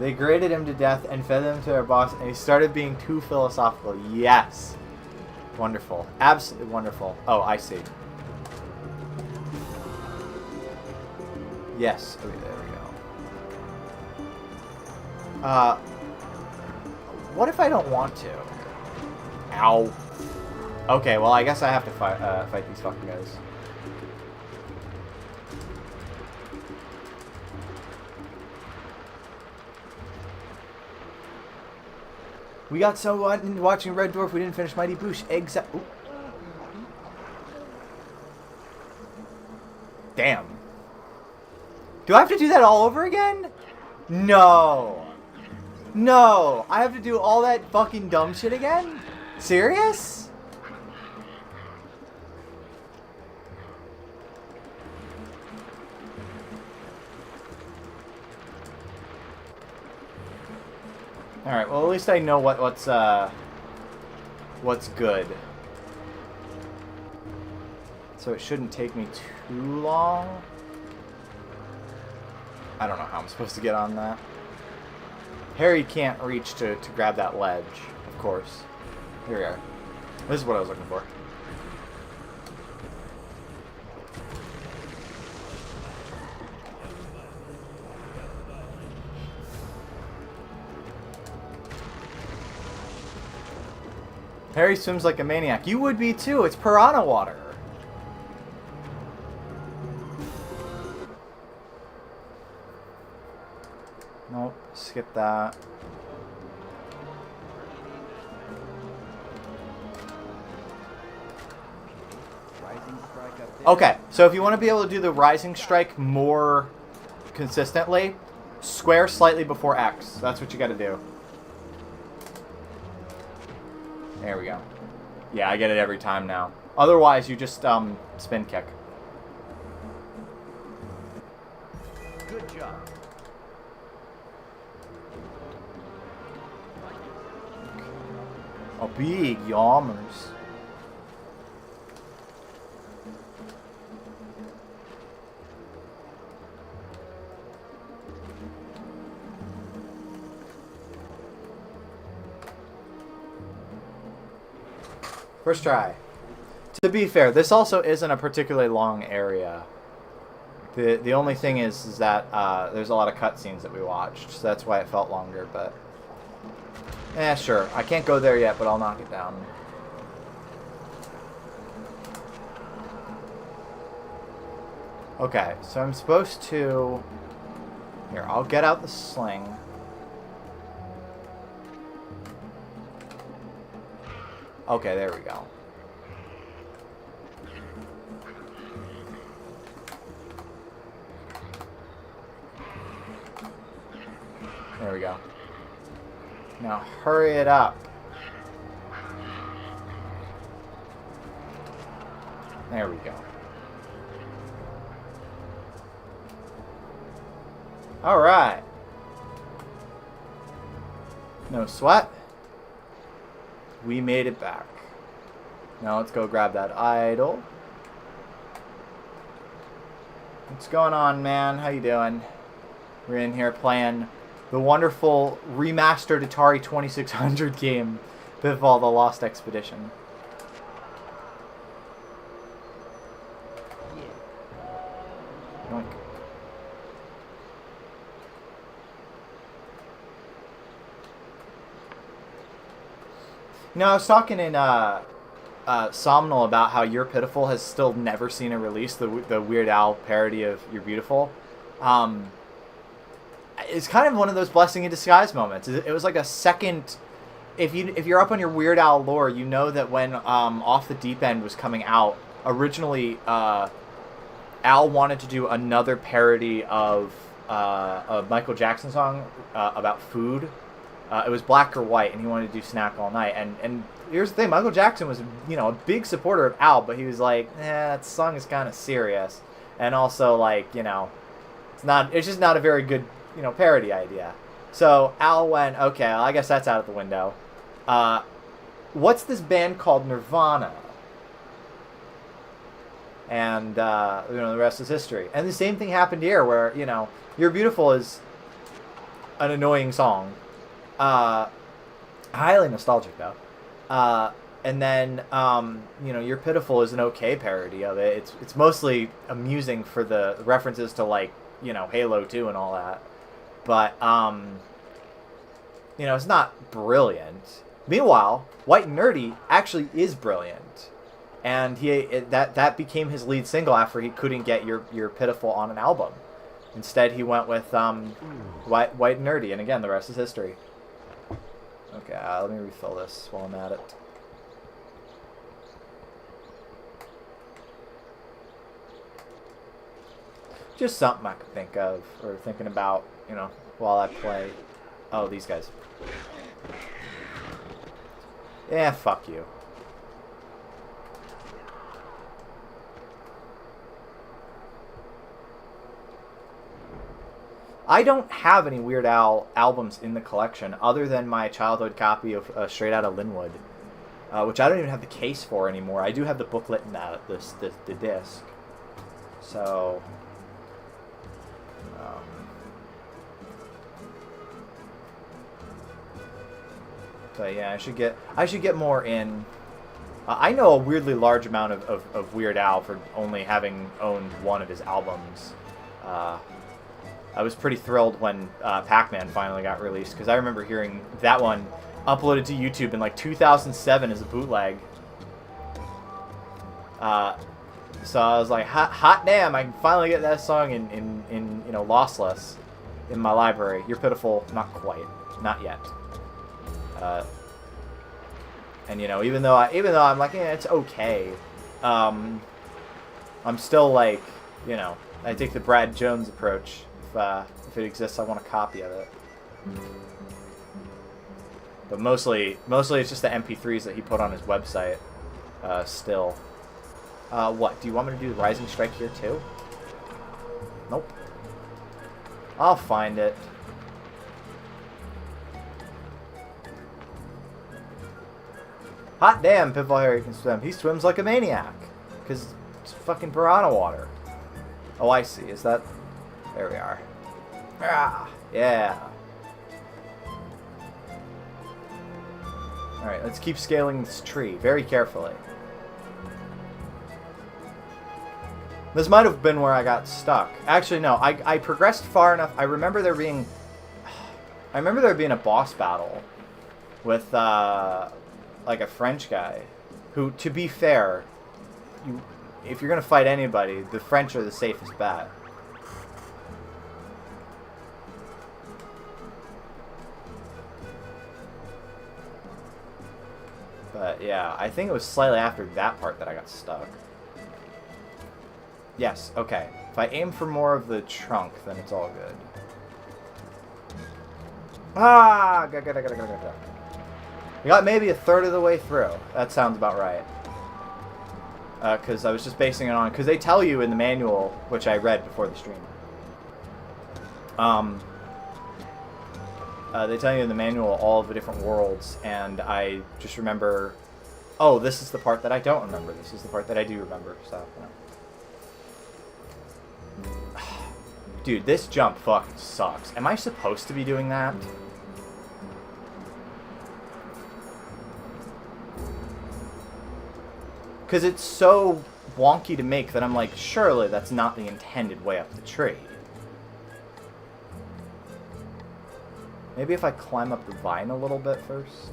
They graded him to death and fed him to their boss, and he started being too philosophical. Yes. Wonderful. Absolutely wonderful. Oh, I see. Yes. Okay, there we go. What if I don't want to? Ow. Okay, well, I guess I have to fight these fucking guys. We got so into watching Red Dwarf, we didn't finish Mighty Boosh. Exactly. Damn. Do I have to do that all over again? No. No. I have to do all that fucking dumb shit again? Serious? Alright, well at least I know what's good. So it shouldn't take me too long. I don't know how I'm supposed to get on that. Harry can't reach to grab that ledge, of course. Here we are. This is what I was looking for. Harry swims like a maniac. You would be too. It's piranha water. Nope. Skip that. Okay, so if you want to be able to do the rising strike more consistently, square slightly before X. That's what you got to do. There we go. Yeah, I get it every time now. Otherwise, you just spin kick. Good job. Oh, big yammers. First try. To be fair, this also isn't a particularly long area. The only thing is that there's a lot of cutscenes that we watched, so that's why it felt longer, but... sure. I can't go there yet, but I'll knock it down. Okay, so I'm supposed to... Here, I'll get out the sling. Okay, there we go. There we go. Now hurry it up. There we go. All right. No sweat. We made it back. Now let's go grab that idol. What's going on, man? How you doing? We're in here playing the wonderful remastered Atari 2600 game, Pitfall: The Lost Expedition. Yoink. You know, I was talking in Somnal about how You're Pitiful has still never seen a release, the Weird Al parody of You're Beautiful. It's kind of one of those blessing in disguise moments. It was like a second... If you're up on your Weird Al lore, you know that when Off the Deep End was coming out, originally Al wanted to do another parody of a Michael Jackson song about food. It was Black or White, and he wanted to do Snack All Night. And here's the thing, Michael Jackson was, a big supporter of Al, but he was like, that song is kind of serious. And also, like, it's just not a very good, parody idea. So Al went, okay, well, I guess that's out of the window. What's this band called Nirvana? And, the rest is history. And the same thing happened here where, You're Beautiful is an annoying song. Highly nostalgic, though. And then, You're Pitiful is an okay parody of it. It's mostly amusing for the references to, like, Halo 2 and all that. But, it's not brilliant. Meanwhile, White and Nerdy actually is brilliant. And that became his lead single after he couldn't get You're Pitiful on an album. Instead, he went with White and Nerdy, and again, the rest is history. Okay, let me refill this while I'm at it. Just something I could think of, or thinking about, you know, while I play. Oh, these guys. Yeah, fuck you. I don't have any Weird Al albums in the collection other than my childhood copy of Straight Outta Linwood, which I don't even have the case for anymore. I do have the booklet and the disc. So, but yeah, I should get more in. I know a weirdly large amount of Weird Al for only having owned one of his albums. I was pretty thrilled when Pac-Man finally got released, because I remember hearing that one uploaded to YouTube in like 2007 as a bootleg. So I was like, hot damn, I can finally get that song in you know, lossless in my library. You're Pitiful, not quite, not yet. And you know, even though I'm like, yeah, it's okay, I'm still like, you know, I take the Brad Jones approach. If it exists, I want a copy of it. But mostly it's just the MP3s that he put on his website. Still. What? Do you want me to do the Rising Strike here too? Nope. I'll find it. Hot damn, Pitfall Harry can swim. He swims like a maniac. Because it's fucking piranha water. Oh, I see. Is that... There we are. Ah, yeah. Alright, let's keep scaling this tree very carefully. This might have been where I got stuck. Actually, no. I progressed far enough. I remember there being a boss battle with like a French guy who, to be fair, if you're gonna fight anybody, the French are the safest bet. But yeah, I think it was slightly after that part that I got stuck. Yes, okay. If I aim for more of the trunk, then it's all good. Ah! We got maybe a third of the way through. That sounds about right. Because I was just basing it on... Because they tell you in the manual, which I read before the stream. They tell you in the manual all of the different worlds, and I just remember... Oh, this is the part that I don't remember. This is the part that I do remember. So, you know. Dude, this jump fucking sucks. Am I supposed to be doing that? Because it's so wonky to make that I'm like, surely that's not the intended way up the tree. Maybe if I climb up the vine a little bit first.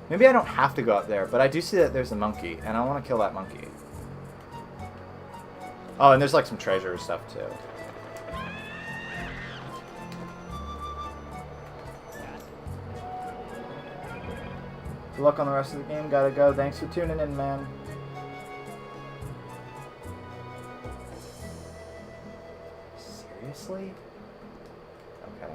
Maybe I don't have to go up there, but I do see that there's a monkey, and I want to kill that monkey. Oh, and there's like some treasure stuff too. Good luck on the rest of the game. Gotta go. Thanks for tuning in, man. Seriously? Okay.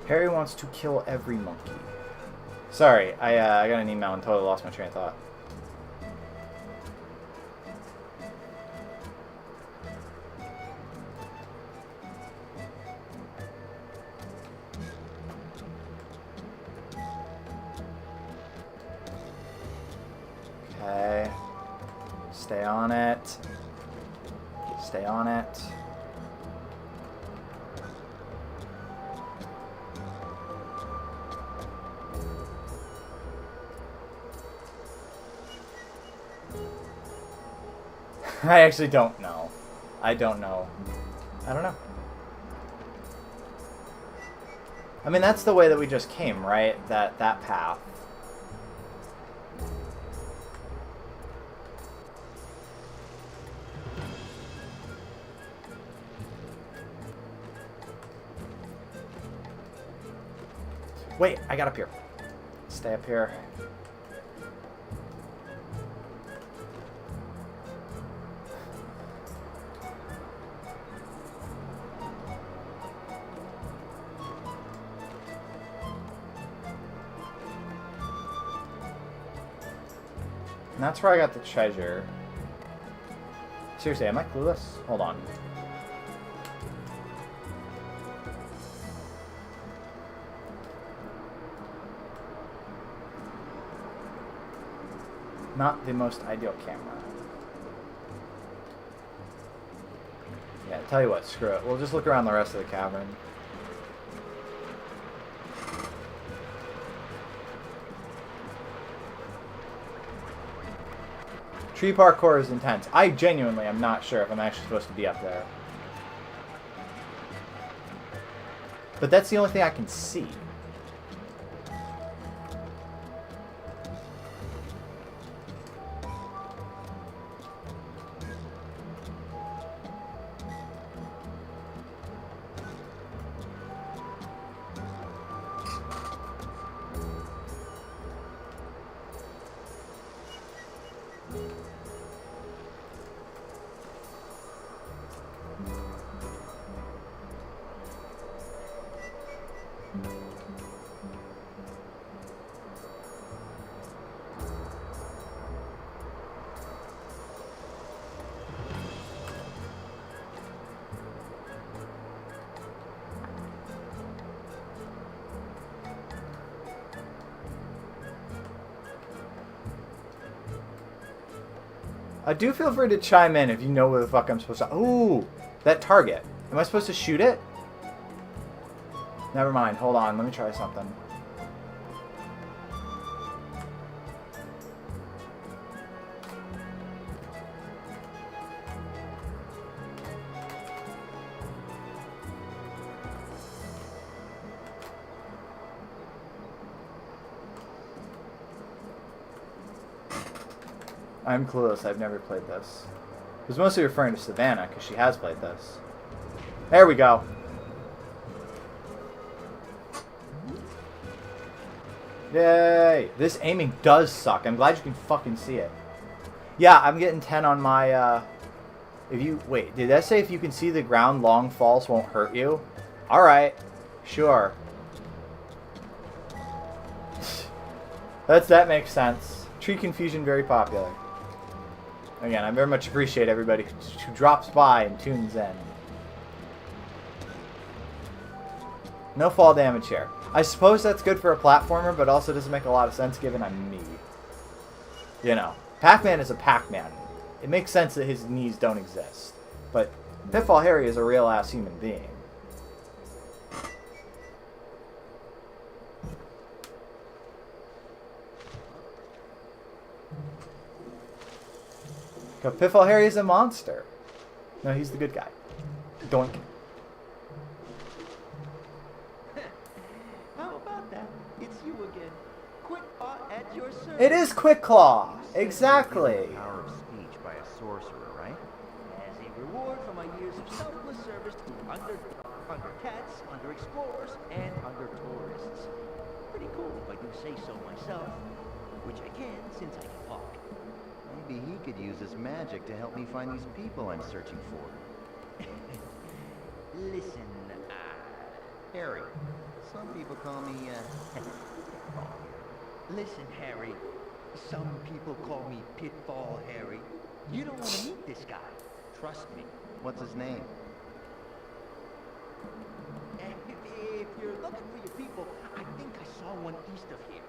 Harry wants to kill every monkey. Sorry, I got an email and totally lost my train of thought. Okay. Stay on it. Stay on it. I actually don't know. I don't know. I don't know. I mean, that's the way that we just came, right? That path. Wait, I got up here. Stay up here. And that's where I got the treasure. Seriously, am I clueless? Hold on. Not the most ideal camera. Yeah, tell you what, screw it. We'll just look around the rest of the cavern. Tree parkour is intense. I genuinely am not sure if I'm actually supposed to be up there. But that's the only thing I can see. Do feel free to chime in if you know where the fuck I'm supposed to... Ooh! That target. Am I supposed to shoot it? Never mind. Hold on. Let me try something. I'm clueless. I've never played this. I was mostly referring to Savannah because she has played this. There we go. Yay! This aiming does suck. I'm glad you can fucking see it. Yeah, I'm getting 10 on my, if you... Wait, did that say if you can see the ground, long falls won't hurt you? Alright. Sure. That makes sense. Tree confusion very popular. Again, I very much appreciate everybody who drops by and tunes in. No fall damage here. I suppose that's good for a platformer, but also doesn't make a lot of sense given I'm me. You know, Pac-Man is a Pac-Man. It makes sense that his knees don't exist. But Pitfall Harry is a real-ass human being. Pitfall Harry is a monster. No, he's the good guy. Doink. How about that? It's you again. Quick Claw at your service. It is Quick Claw. Exactly. Power of speech by a sorcerer, right? As a reward for my years of selfless service to under cats, under explorers, and under tourists. Pretty cool if I do say so myself, which I can since I can talk. Maybe he could use his magic to help me find these people I'm searching for. Listen, Harry. Some people call me, Listen, Harry. Some people call me Pitfall Harry. You don't want to meet this guy. Trust me. What's his name? If you're looking for your people, I think I saw one east of here.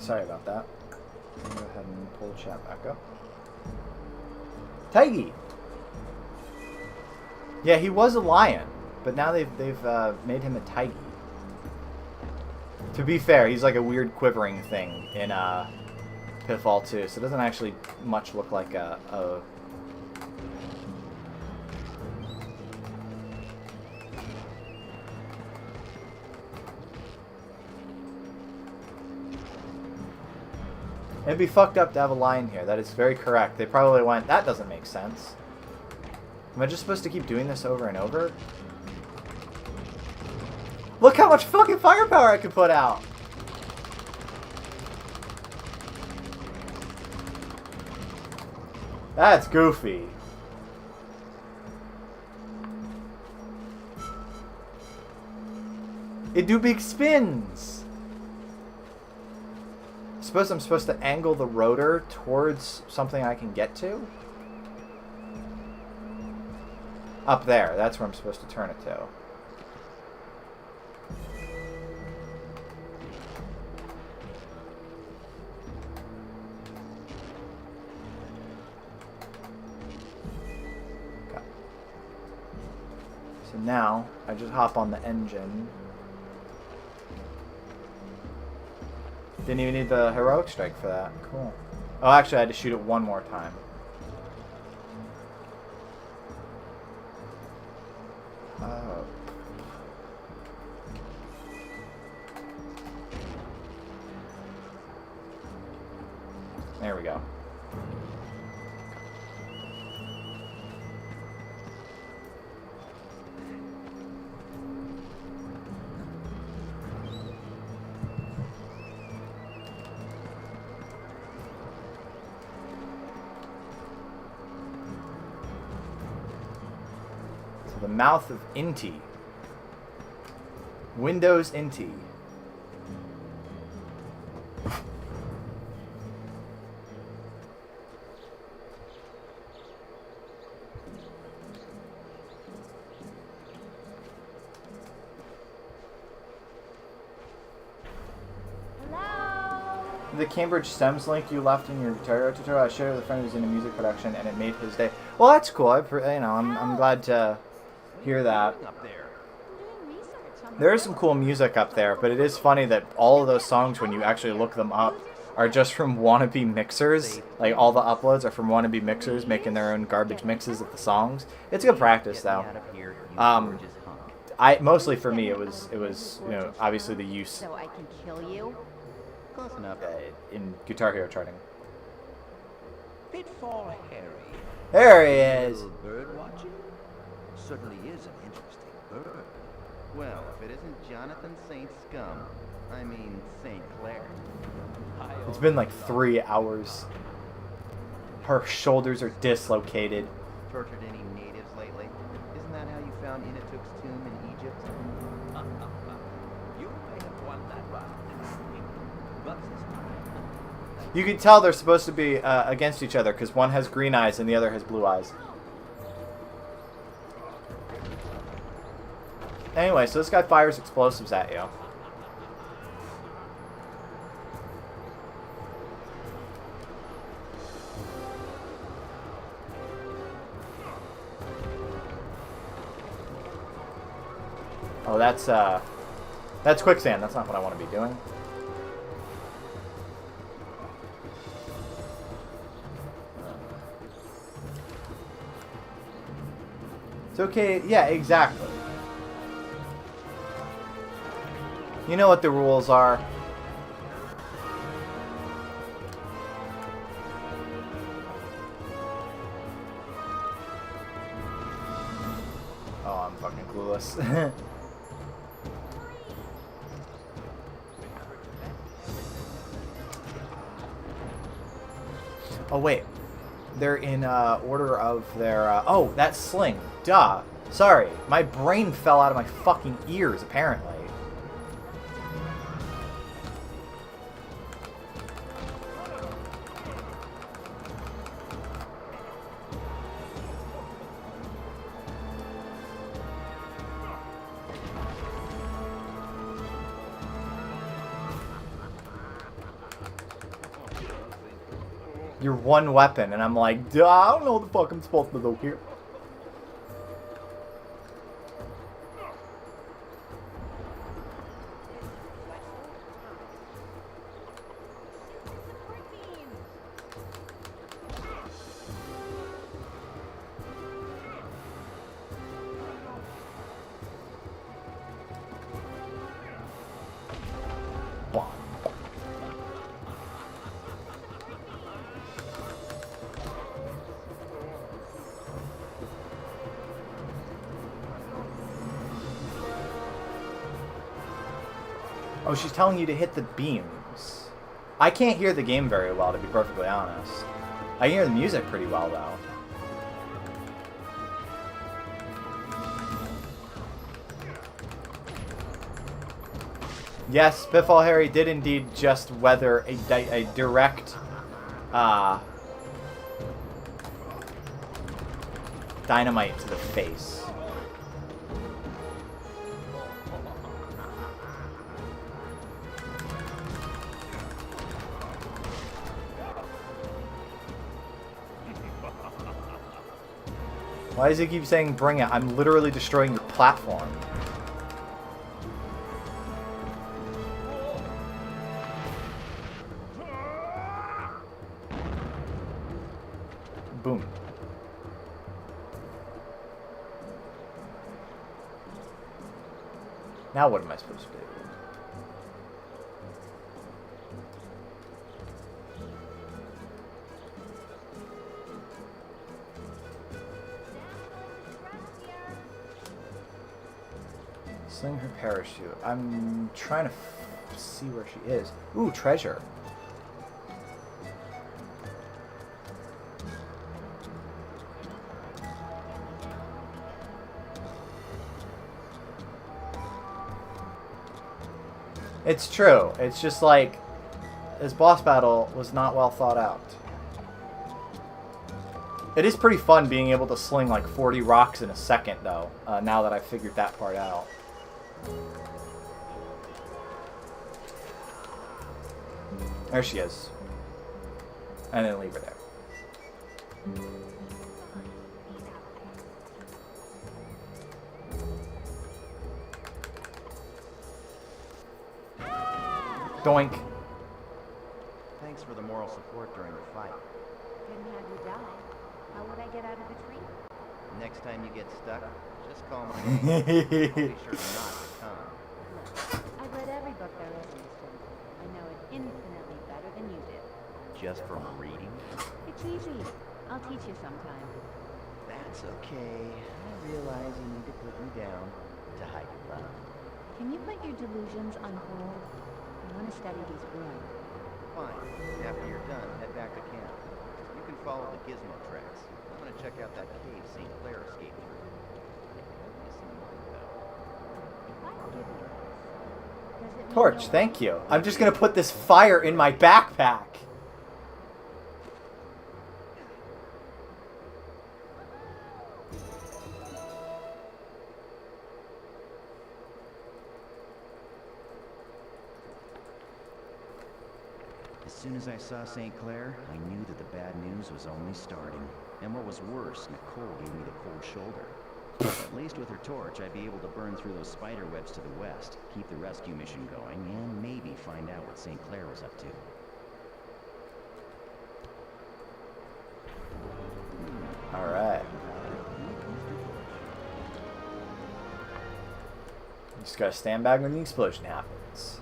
Sorry about that. Go ahead and pull the chat back up. Tiggy! Yeah, he was a lion, but now they've made him a tiggy. To be fair, he's like a weird quivering thing in Pitfall 2, so it doesn't actually much look like a It'd be fucked up to have a lion here. That is very correct. They probably went, that doesn't make sense. Am I just supposed to keep doing this over and over? Look how much fucking firepower I can put out! That's goofy. It do big spins! Suppose I'm supposed to angle the rotor towards something I can get to? Up there, that's where I'm supposed to turn it to. Okay. So now, I just hop on the engine. Didn't even need the heroic strike for that. Cool. Oh, actually, I had to shoot it one more time. Oh. There we go. The mouth of Inti. Windows Inti. The Cambridge STEMS link you left in your tutorial, I shared it with a friend who's into music production, and it made his day. Well, that's cool. I'm glad to hear that. There is some cool music up there, but it is funny that all of those songs, when you actually look them up, are just from wannabe mixers. Like, all the uploads are from wannabe mixers making their own garbage mixes of the songs. It's good practice, though. Mostly for me, it was obviously the use. So I can kill you? Close enough. In Guitar Hero charting. Pitfall Harry. There he is. Bird watching? Certainly is an interesting bird. Well, if it isn't Jonathan St. Scum, I mean St. Clair. It's been like 3 hours. Her shoulders are dislocated. Tortured any natives lately? Isn't that how you found Inatuk's tomb in Egypt? You may have won that round. But this time, You can tell they're supposed to be against each other because one has green eyes and the other has blue eyes. Anyway, so this guy fires explosives at you. Oh, that's quicksand. That's not what I want to be doing. It's okay. Yeah, exactly. You know what the rules are. Oh, I'm fucking clueless. Oh, wait. They're in order of their... oh, that sling. Duh. Sorry. My brain fell out of my fucking ears, apparently. your one weapon, and I'm like, duh, I don't know what the fuck I'm supposed to do here. Oh, she's telling you to hit the beams. I can't hear the game very well, to be perfectly honest. I can hear the music pretty well, though. Yes, Pitfall Harry did indeed just weather a direct dynamite to the face. Why does he keep saying bring it? I'm literally destroying your platform. Boom. Now what am I supposed to do? Sling her parachute. I'm trying to see where she is. Ooh, treasure. It's true. It's just like this boss battle was not well thought out. It is pretty fun being able to sling like 40 rocks in a second, though, now that I've figured that part out. There she is. And then leave her there. Doink. Thanks for the moral support during the fight. Couldn't have you die. How would I get out of the tree? Next time you get stuck, just call my name. I'll be sure not to come. Look, I've read every book there is in this jungle. I know it infinitely better than you do. Just from reading? It's easy. I'll teach you sometime. That's okay. I realize you need to put me down to hide your love. Can you put your delusions on hold? I want to study these ruins. Fine. After you're done, head back to camp. You can follow the gizmo tracks. I'm gonna check out that cave St. Clair escaped through. Missing the mark, though. If I give you this, does it mean Torch, you'll- thank you. I'm just gonna put this fire in my backpack. As soon as I saw St. Clair, I knew that the bad news was only starting. And what was worse, Nicole gave me the cold shoulder. At least with her torch, I'd be able to burn through those spider webs to the west, keep the rescue mission going, and maybe find out what St. Clair was up to. Alright. You just gotta stand back when the explosion happens.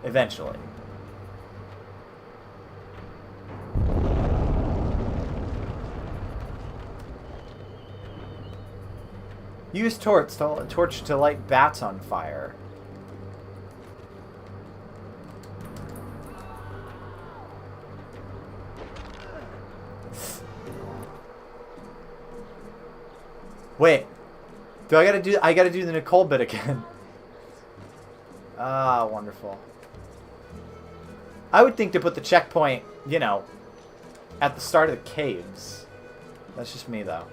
Eventually. Use torch to light bats on fire. Wait. I gotta do the Nicole bit again. Ah, wonderful. I would think to put the checkpoint, you know, at the start of the caves. That's just me, though.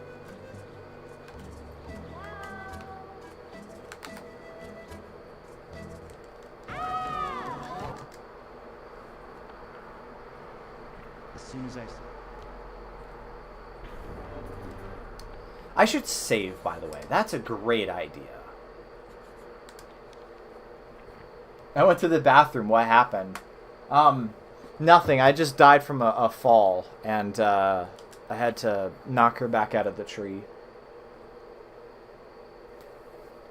As soon as I... I should save, by the way. That's a great idea. I went to the bathroom. What happened? Nothing. I just died from a fall, and I had to knock her back out of the tree.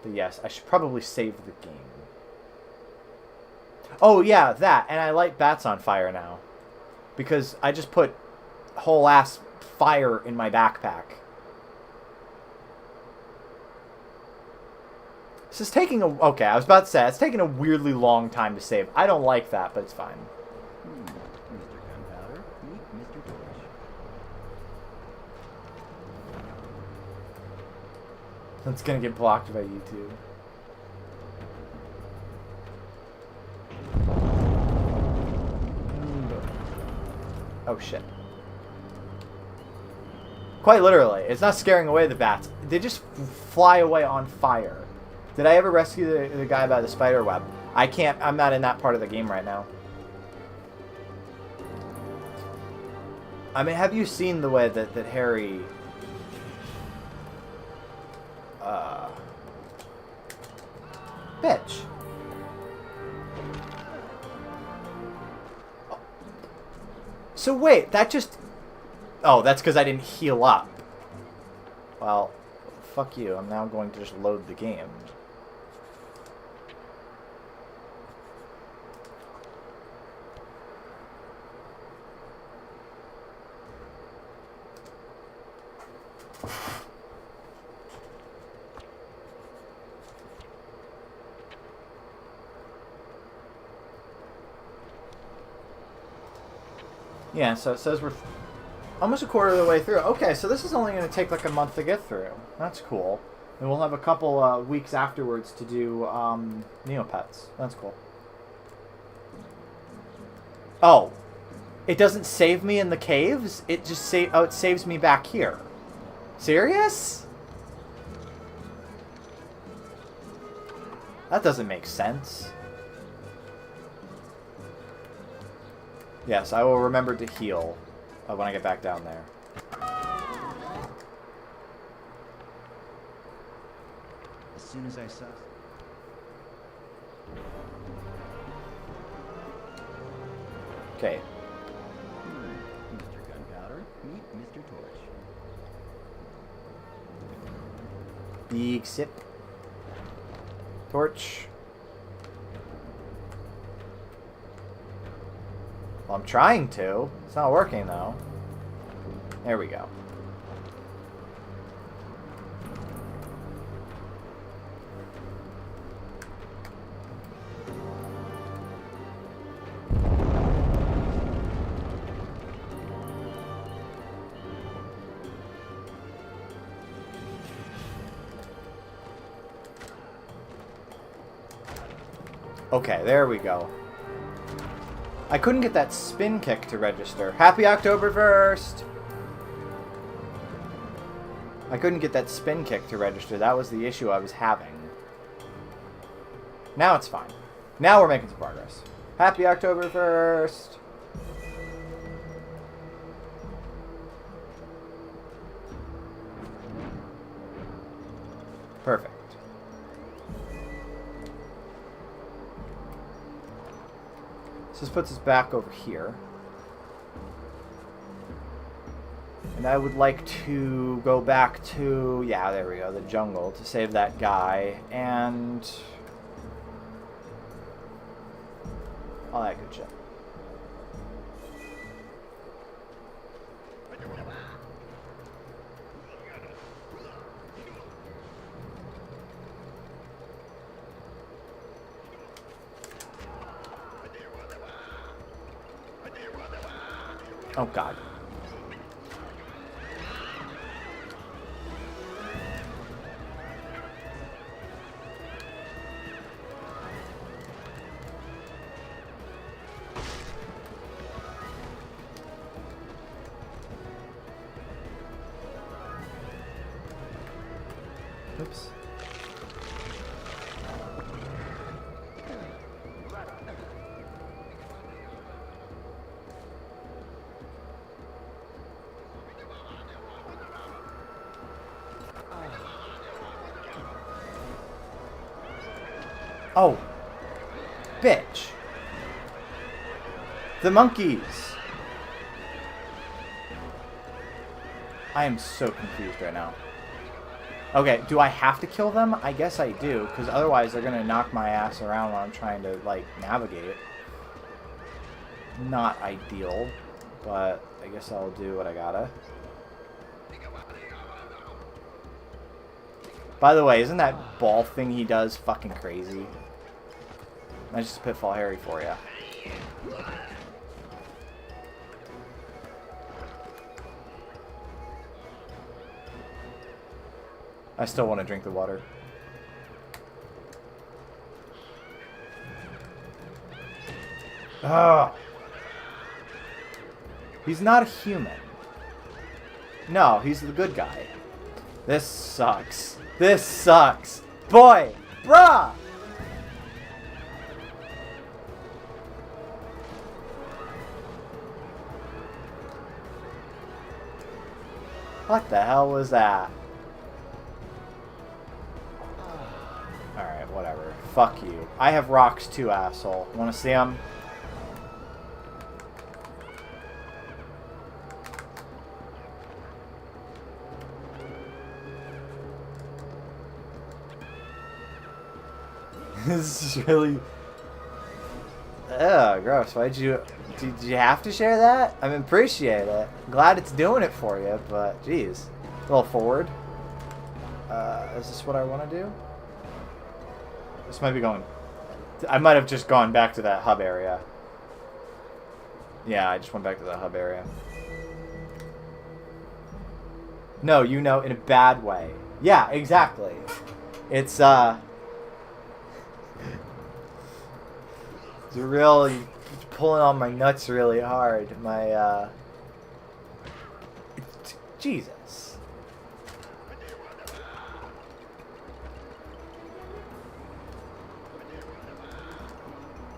But yes, I should probably save the game. Oh, yeah, that. And I light bats on fire now. Because I just put whole ass fire in my backpack. This is taking a... Okay, I was about to say, it's taking a weirdly long time to save. I don't like that, but it's fine. Mr. Gunpowder, meet Mr. Torch. It's gonna get blocked by YouTube. Oh shit. Quite literally. It's not scaring away the bats. They just fly away on fire. Did I ever rescue the guy by the spider web? I can't. I'm not in that part of the game right now. I mean, have you seen the way that Harry... Bitch. So wait, that just... Oh, that's because I didn't heal up. Well, fuck you. I'm now going to just load the game. Yeah, so it says we're almost a quarter of the way through. Okay, so this is only going to take like a month to get through. That's cool. And we'll have a couple weeks afterwards to do Neopets. That's cool. Oh, it doesn't save me in the caves? It just it saves me back here. Serious? That doesn't make sense. Yes, I will remember to heal when I get back down there. As soon as I saw... Okay. Mr. Gunpowder, meet Mr. Torch. Big sip. Torch. Well, I'm trying to. It's not working, though. There we go. Okay, there we go. I couldn't get that spin kick to register. Happy October 1st! I couldn't get that spin kick to register. That was the issue I was having. Now it's fine. Now we're making some progress. Happy October 1st! Perfect. So this puts us back over here. And I would like to go back to, yeah, there we go, the jungle to save that guy and all that good shit. Oh, God. Oops. Oh. Bitch. The monkeys. I am so confused right now. Okay, do I have to kill them? I guess I do, because otherwise they're going to knock my ass around while I'm trying to, like, navigate. Not ideal, but I guess I'll do what I gotta. By the way, isn't that ball thing he does fucking crazy? That's just Pitfall Harry for you. I still want to drink the water. Oh. He's not a human. No, he's the good guy. This sucks. This sucks. Boy! Bruh! What the hell was that? Alright, whatever. Fuck you. I have rocks too, asshole. Wanna see them? This is really... Ugh, gross. Why'd you... Did you have to share that? I mean, appreciate it. Glad it's doing it for you, but geez. A little forward. Is this what I want to do? This might be going... I might have just gone back to that hub area. Yeah, I just went back to the hub area. No, you know, in a bad way. Yeah, exactly. It's, It's really pulling on my nuts really hard. My, Jesus.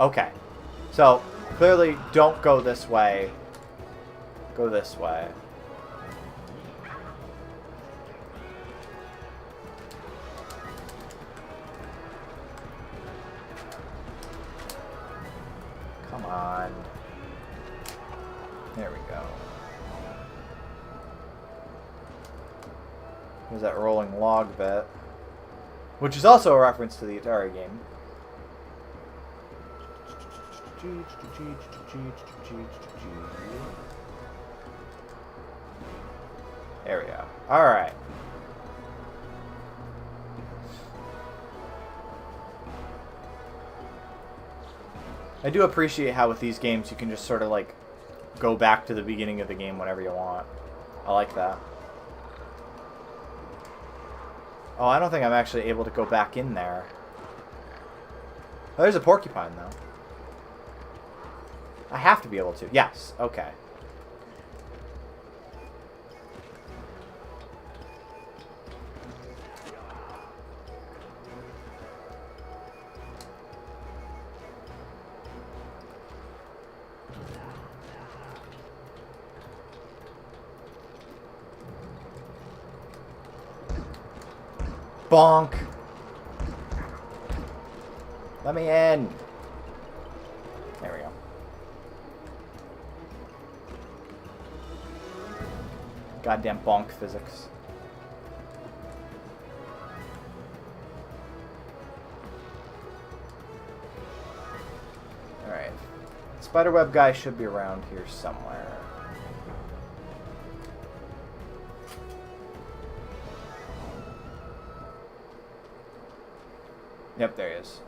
Okay. So, clearly don't go this way. Go this way. Come on. There we go. There's that rolling log bit. Which is also a reference to the Atari game. There we go. Alright. I do appreciate how with these games you can just sort of like go back to the beginning of the game whenever you want. I like that. Oh, I don't think I'm actually able to go back in there. Oh, there's a porcupine though. I have to be able to. Yes. Okay. Bonk. Let me in. There we go. Goddamn bonk physics. Alright. Spiderweb guy should be around here somewhere. Yep, there he is.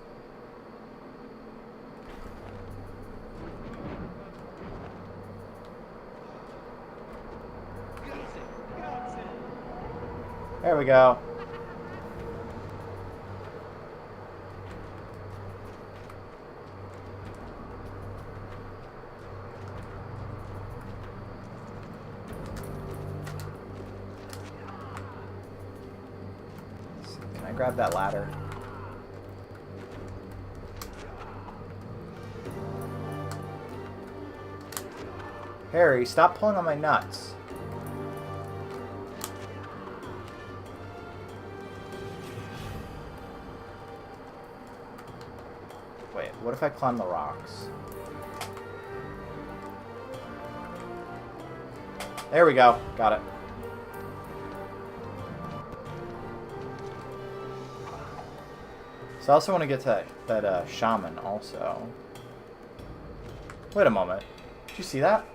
There we go. Can I grab that ladder? Harry, stop pulling on my nuts. Wait, what if I climb the rocks? There we go. Got it. So I also want to get to that shaman also. Wait a moment. Did you see that?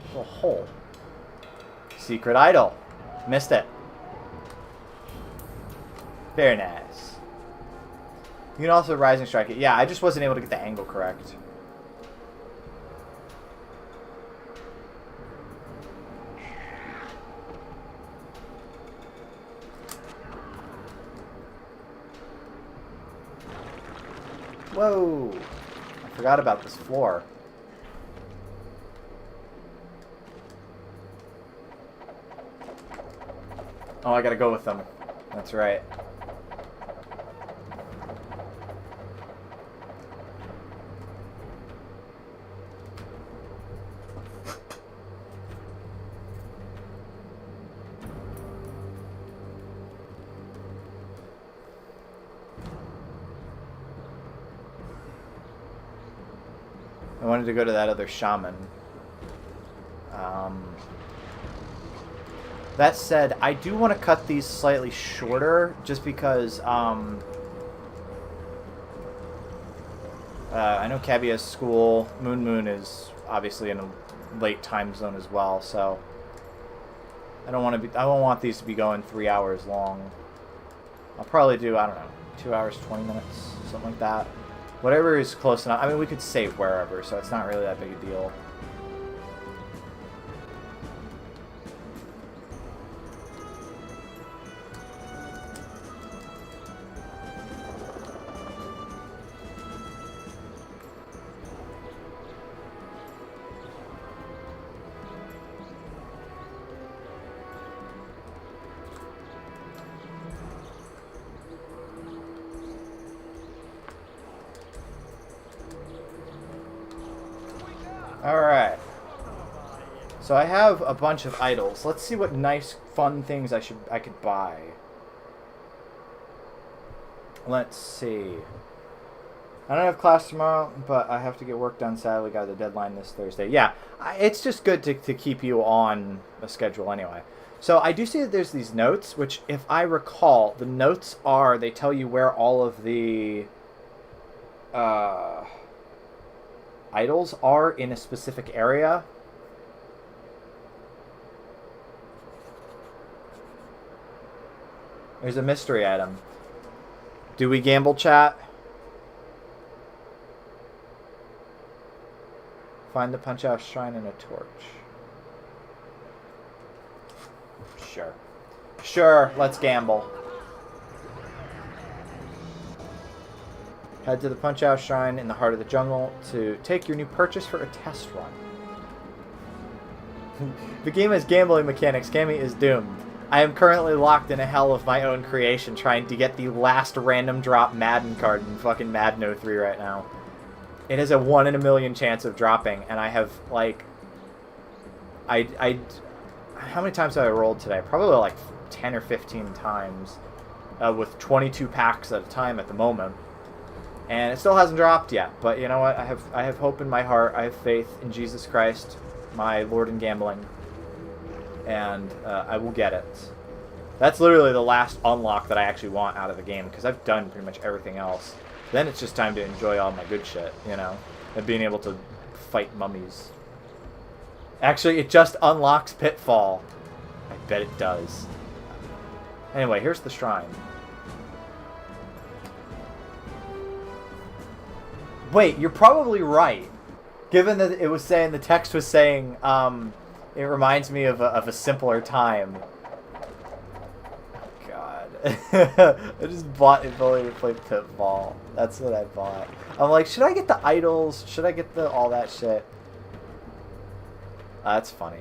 Little hole. Secret idol. Missed it. Very nice. You can also rising strike it. Yeah, I just wasn't able to get the angle correct. Whoa! I forgot about this floor. Oh, I gotta go with them. That's right. I wanted to go to that other shaman. That said, I do want to cut these slightly shorter, just because I know Cabby has school. Moon is obviously in a late time zone as well, so I don't want these to be going 3 hours long. I'll probably do, I don't know, 2 hours, 20 minutes, something like that. Whatever is close enough. I mean, we could save wherever, so it's not really that big a deal. Alright. So I have a bunch of idols. Let's see what nice, fun things I could buy. Let's see. I don't have class tomorrow, but I have to get work done. Sadly, got the deadline this Thursday. Yeah, it's just good to keep you on a schedule anyway. So I do see that there's these notes, which, if I recall, the notes are, they tell you where all of the idols are in a specific area. There's a mystery item. Do we gamble, chat? Find the Punch-Out Shrine and a torch. Sure. Sure, let's gamble. Head to the Punch-Out Shrine in the heart of the jungle to take your new purchase for a test run. The game has gambling mechanics. Cammy is doomed. I am currently locked in a hell of my own creation trying to get the last random drop Madden card in fucking Madden 03 right now. It has a 1 in a million chance of dropping, and I have, like... How many times have I rolled today? Probably like 10 or 15 times. With 22 packs at a time at the moment. And it still hasn't dropped yet, but you know what? I have hope in my heart. I have faith in Jesus Christ, my Lord in gambling, and I will get it. That's literally the last unlock that I actually want out of the game, because I've done pretty much everything else. Then it's just time to enjoy all my good shit, you know, and being able to fight mummies. Actually, it just unlocks Pitfall. I bet it does. Anyway, here's the shrine. Wait, you're probably right. Given that it was saying, the text was saying, it reminds me of a simpler time. God. I just bought it only to play Pitfall. That's what I bought. I'm like, should I get the idols? Should I get all that shit? That's funny.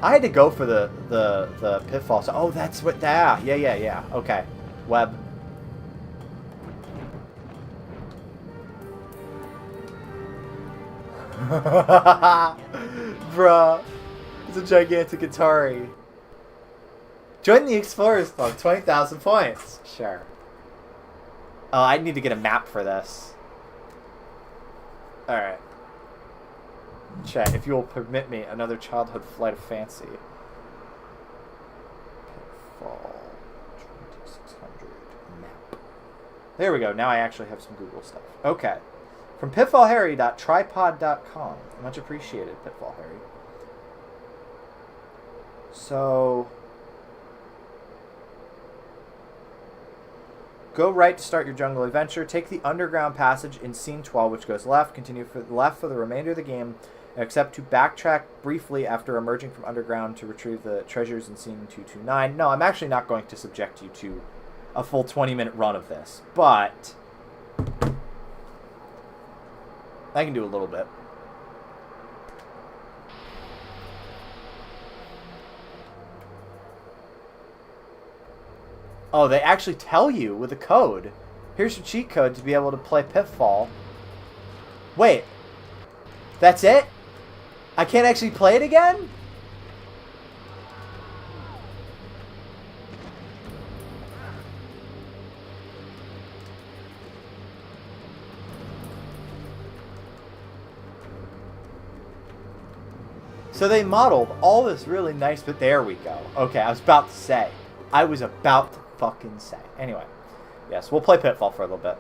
I had to go for the Pitfall. So, oh, that's what that. Yeah. Okay. Web. Bruh. It's a gigantic Atari. Join the Explorers Club. 20,000 points. Sure. Oh, I need to get a map for this. Alright. Chat, if you will permit me, another childhood flight of fancy. Pitfall 2600 map. There we go. Now I actually have some Google stuff. Okay. From pitfallharry.tripod.com. Much appreciated, Pitfall Harry. So, go right to start your jungle adventure. Take the underground passage in scene 12, which goes left. Continue for the left for the remainder of the game, except to backtrack briefly after emerging from underground to retrieve the treasures in scene 229. No, I'm actually not going to subject you to a full 20-minute run of this, but I can do a little bit. Oh, they actually tell you with a code. Here's your cheat code to be able to play Pitfall. Wait. That's it? I can't actually play it again? So they modeled all this really nice, but there we go. Okay, I was about to say. Fucking say. Anyway, yes, we'll play Pitfall for a little bit.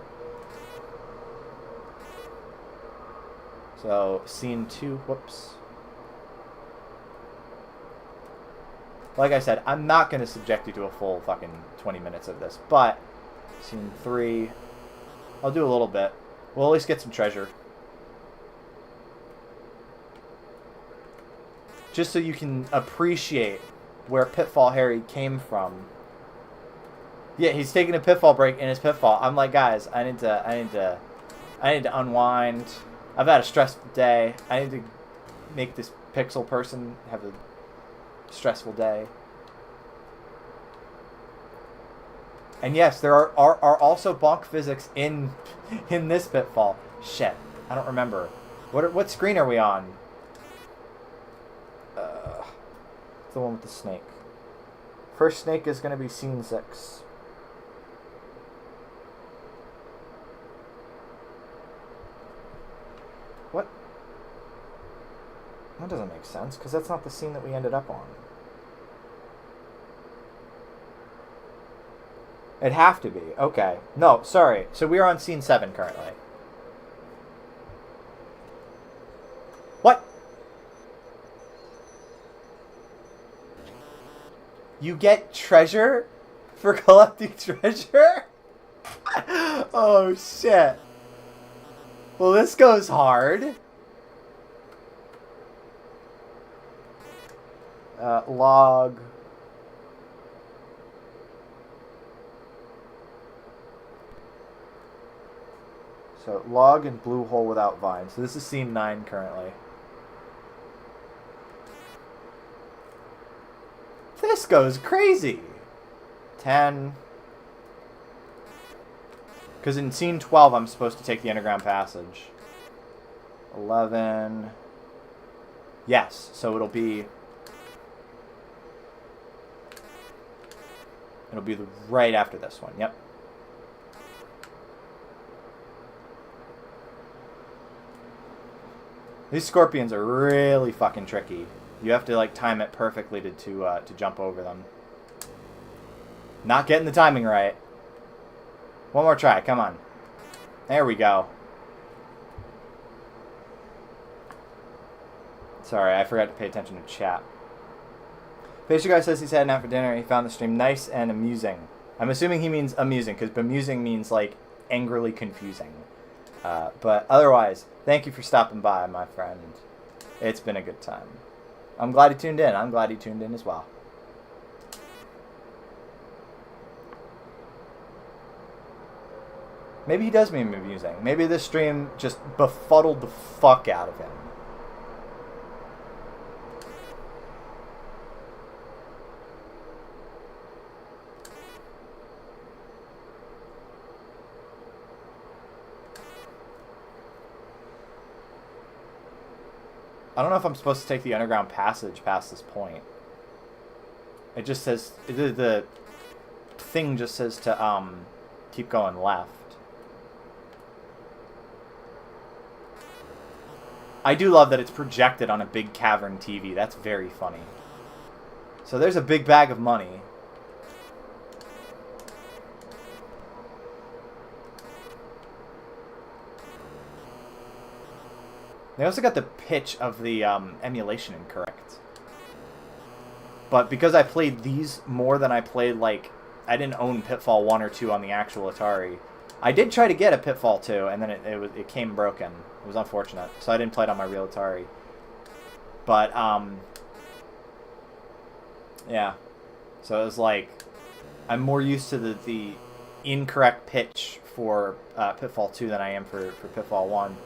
So, scene 2, whoops. Like I said, I'm not going to subject you to a full fucking 20 minutes of this, but scene 3, I'll do a little bit. We'll at least get some treasure. Just so you can appreciate where Pitfall Harry came from. Yeah, he's taking a Pitfall break in his Pitfall. I'm like, guys, I need to unwind. I've had a stressful day. I need to make this pixel person have a stressful day. And yes, there are also bonk physics in this Pitfall. Shit, I don't remember. What screen are we on? The one with the snake. First snake is going to be scene 6. What? That doesn't make sense, because that's not the scene that we ended up on. It'd have to be. Okay. No, sorry. So we are on scene 7 currently. What? You get treasure for collecting treasure? Oh, shit. Well, this goes hard. Log. So, log and blue hole without vine. So this is scene 9 currently. This goes crazy. 10. Because in scene 12, I'm supposed to take the underground passage. 11. Yes, so it'll be right after this one. Yep. These scorpions are really fucking tricky. You have to like time it perfectly to jump over them. Not getting the timing right. One more try, come on. There we go. Sorry, I forgot to pay attention to chat. Pastry Guy says he's heading out for dinner and he found the stream nice and amusing. I'm assuming he means amusing, because bemusing means like angrily confusing. But otherwise, thank you for stopping by, my friend. It's been a good time. I'm glad he tuned in. I'm glad he tuned in as well. Maybe he does mean amusing. Maybe this stream just befuddled the fuck out of him. I don't know if I'm supposed to take the underground passage past this point. It just says, the thing just says to keep going left. I do love that it's projected on a big cavern TV. That's very funny. So there's a big bag of money. They also got the pitch of the emulation incorrect. But because I played these more than I played, like, I didn't own Pitfall 1 or 2 on the actual Atari. I did try to get a Pitfall 2, and then it came broken. It was unfortunate. So I didn't play it on my real Atari. But, yeah. So it was like, I'm more used to the incorrect pitch for Pitfall 2 than I am for Pitfall 1.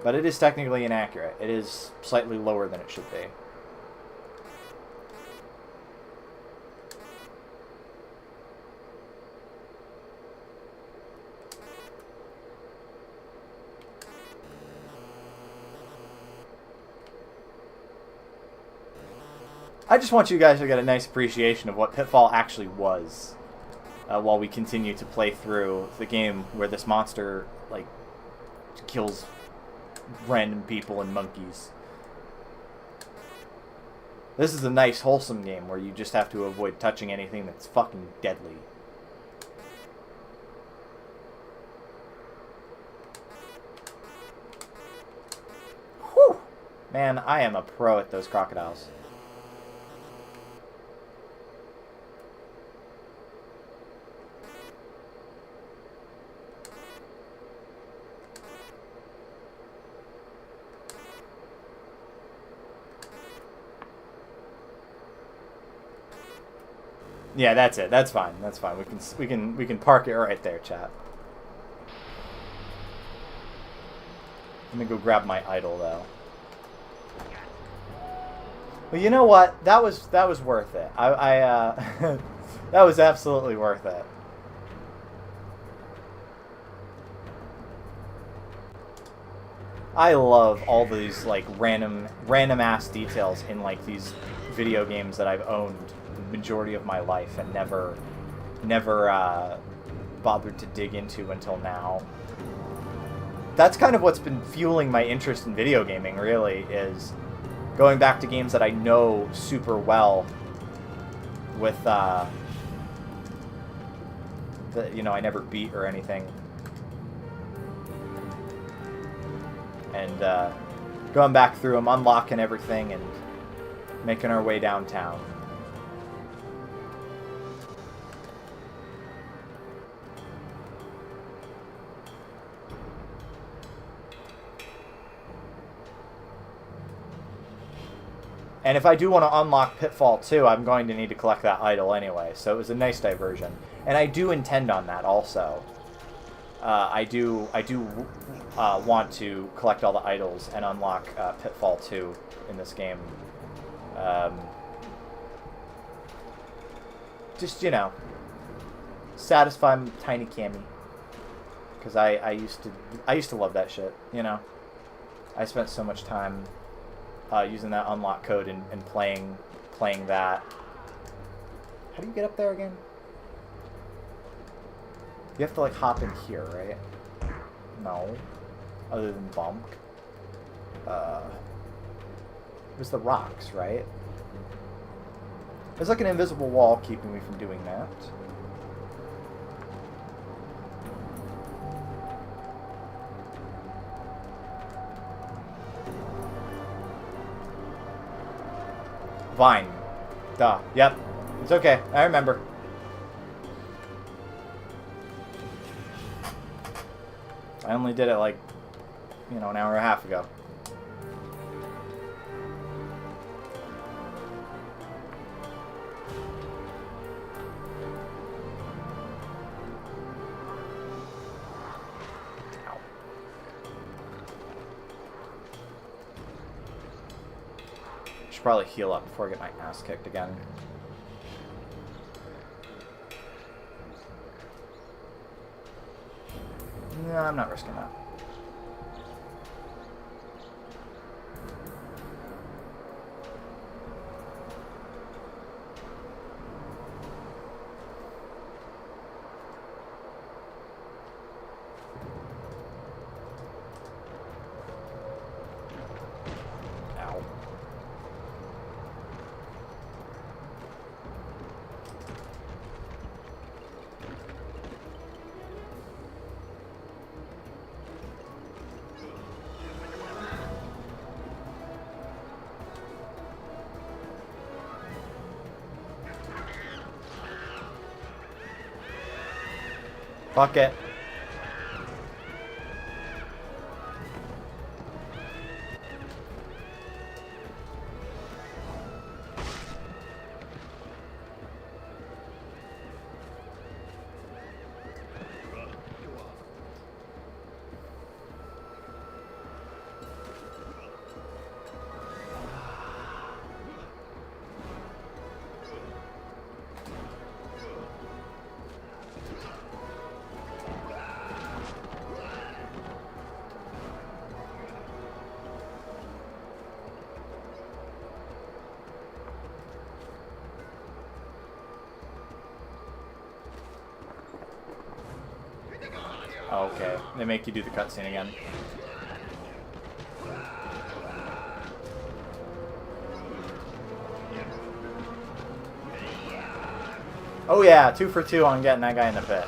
But it is technically inaccurate. It is slightly lower than it should be. I just want you guys to get a nice appreciation of what Pitfall actually was while we continue to play through the game where this monster, like, kills random people and monkeys. This is a nice, wholesome game where you just have to avoid touching anything that's fucking deadly. Whew! Man, I am a pro at those crocodiles. Yeah, that's it. That's fine. That's fine. We can park it right there, chat. Let me go grab my idol though. Well, you know what? That was worth it. That was absolutely worth it. I love all these like random ass details in like these video games that I've owned majority of my life and never bothered to dig into until now. That's kind of what's been fueling my interest in video gaming, really, is going back to games that I know super well with that, you know, I never beat or anything. And going back through them, unlocking everything, and making our way downtown. And if I do want to unlock Pitfall 2, I'm going to need to collect that idol anyway, so it was a nice diversion. And I do intend on that also. I do want to collect all the idols and unlock Pitfall 2 in this game. Just, you know, satisfy Tiny Cammy. Because I used to love that shit, you know. I spent so much time using that unlock code and playing that. How do you get up there again? You have to like hop in here, right? No. Other than bump. There's the rocks, right? There's like an invisible wall keeping me from doing that. Vine. Duh. Yep. It's okay. I remember. I only did it like, you know, an hour and a half ago. Should probably heal up before I get my ass kicked again. No, I'm not risking that. Fuck it. Okay, they make you do the cutscene again. Oh yeah, 2 for 2 on getting that guy in the pit.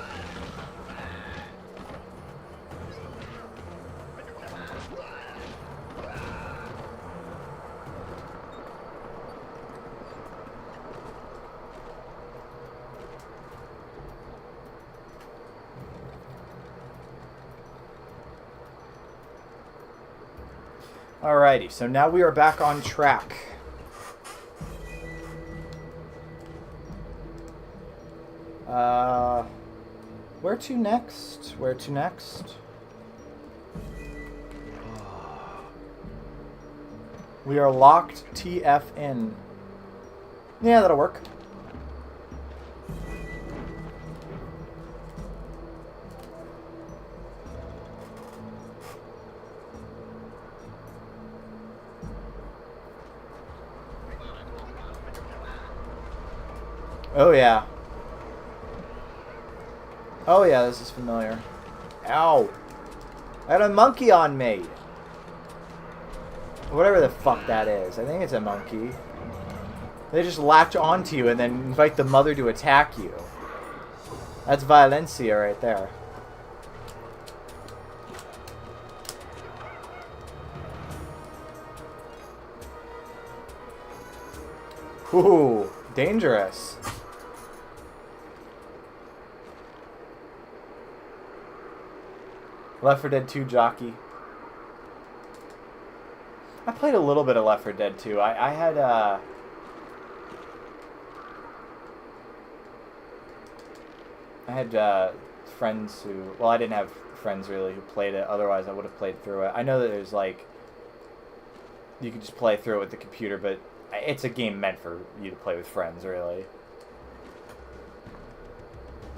Alrighty, so now we are back on track. Where to next? Where to next? We are locked TF in. Yeah, that'll work. Oh yeah. Oh yeah, this is familiar. Ow! I had a monkey on me! Whatever the fuck that is. I think it's a monkey. They just latch onto you and then invite the mother to attack you. That's violencia right there. Ooh, dangerous. Left 4 Dead 2 jockey. I played a little bit of Left 4 Dead 2. I had friends who... Well, I didn't have friends really who played it. Otherwise, I would have played through it. I know that there's like... You can just play through it with the computer, but it's a game meant for you to play with friends, really.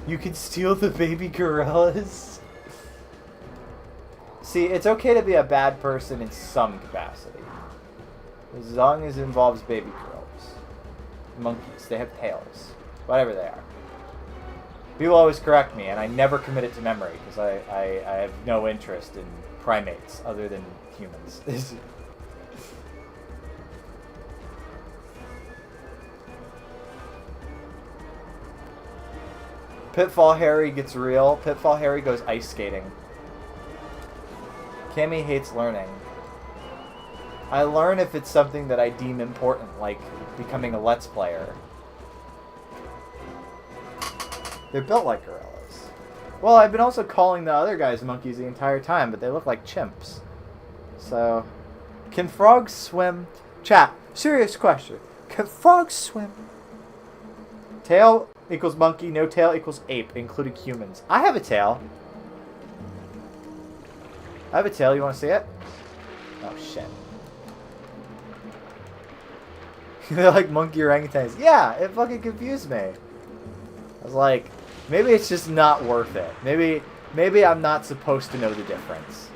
You can steal the baby gorillas? See, it's okay to be a bad person in some capacity. As long as it involves baby gorillas. Monkeys, they have tails. Whatever they are. People always correct me, and I never commit it to memory, because I have no interest in primates other than humans. Pitfall Harry gets real. Pitfall Harry goes ice skating. Cammy hates learning. I learn if it's something that I deem important, like becoming a Let's Player. They're built like gorillas. Well, I've been also calling the other guys monkeys the entire time, but they look like chimps. So, can frogs swim? Chat, serious question. Can frogs swim? Tail equals monkey, no tail equals ape, including humans. I have a tail. I have a tail. You want to see it? Oh, shit. They're like monkey orangutans. Yeah, it fucking confused me. I was like, maybe it's just not worth it. Maybe I'm not supposed to know the difference.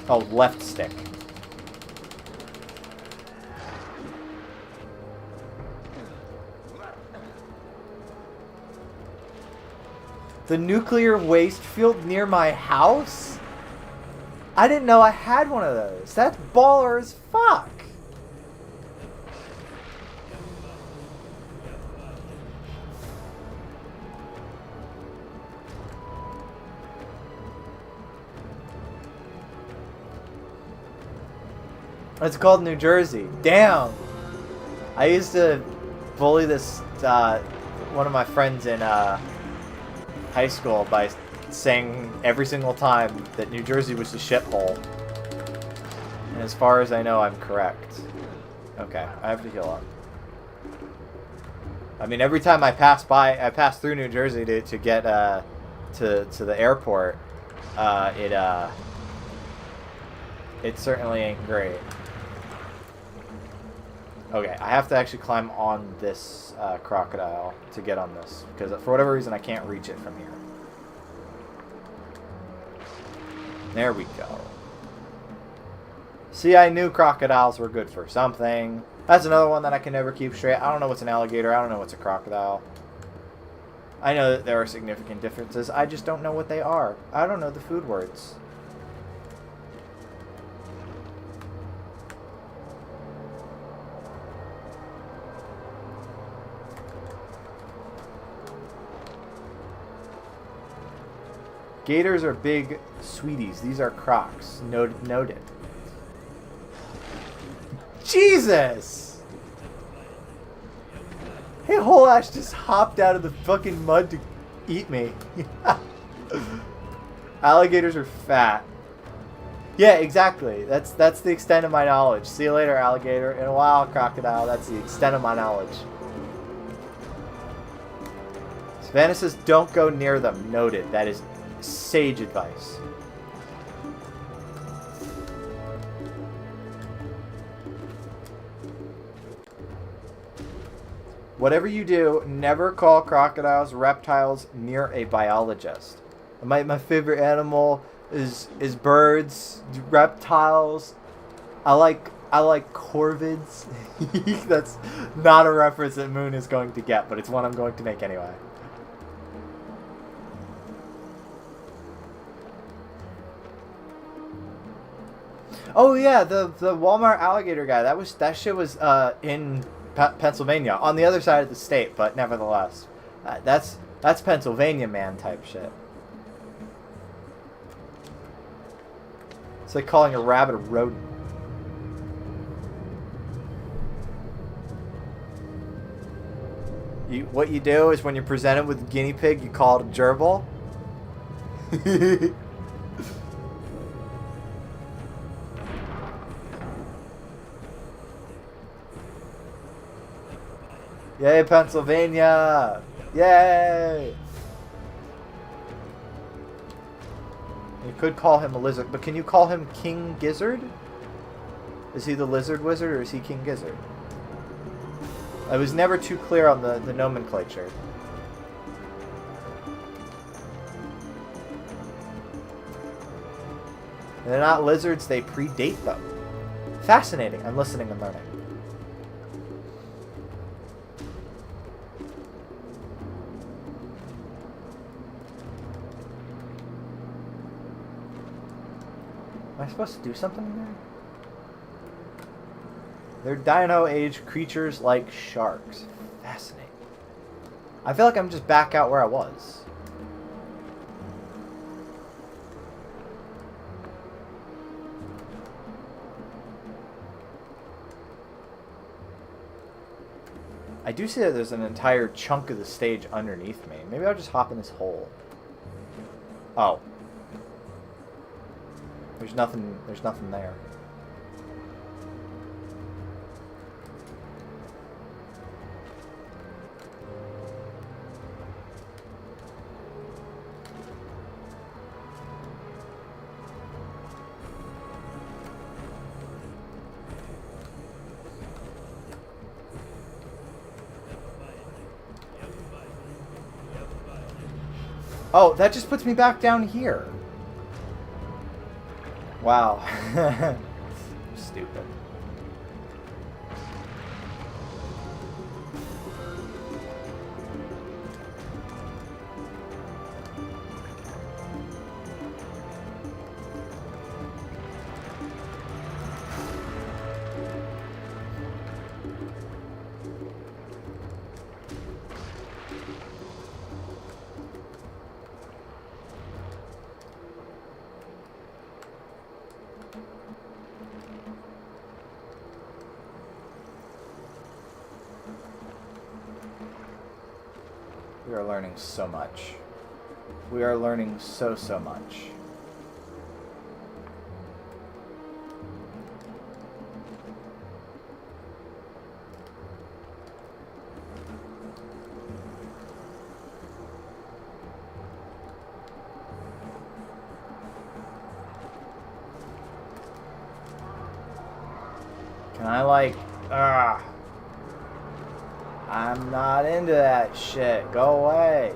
Oh, left stick. The nuclear waste field near my house? I didn't know I had one of those. That's baller as fuck. It's called New Jersey. Damn. I used to bully this one of my friends in high school by saying every single time that New Jersey was a shithole. And as far as I know, I'm correct. Okay, I have to heal up. I mean, every time I pass through New Jersey to get to the airport, it certainly ain't great. Okay, I have to actually climb on this crocodile to get on this, because for whatever reason I can't reach it from here. There we go. See, I knew crocodiles were good for something. That's another one that I can never keep straight. I don't know what's an alligator. I don't know what's a crocodile. I know that there are significant differences. I just don't know what they are. I don't know the food words. Gators are big sweeties. These are crocs. Noted. Jesus! Hey, whole ass just hopped out of the fucking mud to eat me. Alligators are fat. Yeah, exactly. That's the extent of my knowledge. See you later, alligator. In a while, crocodile. That's the extent of my knowledge. Savannah says, don't go near them. Noted. That is sage advice. Whatever you do, never call crocodiles, reptiles near a biologist. My favorite animal is birds, reptiles. I like corvids. That's not a reference that Moon is going to get, but it's one I'm going to make anyway. Oh yeah, the Walmart alligator guy. That shit was in Pennsylvania, on the other side of the state, but nevertheless, that's Pennsylvania man type shit. It's like calling a rabbit a rodent. What you do is when you're presented with a guinea pig, you call it a gerbil. Yay, Pennsylvania! Yay! You could call him a lizard, but can you call him King Gizzard? Is he the lizard wizard or is he King Gizzard? I was never too clear on the nomenclature. They're not lizards, they predate them. Fascinating. I'm listening and learning. Am I supposed to do something in there? They're dino-age creatures like sharks. Fascinating. I feel like I'm just back out where I was. I do see that there's an entire chunk of the stage underneath me. Maybe I'll just hop in this hole. Oh. There's nothing there. Oh, that just puts me back down here. Wow. Stupid. We are learning so much. We are learning so much. Can I like, I'm not into that shit. Go away.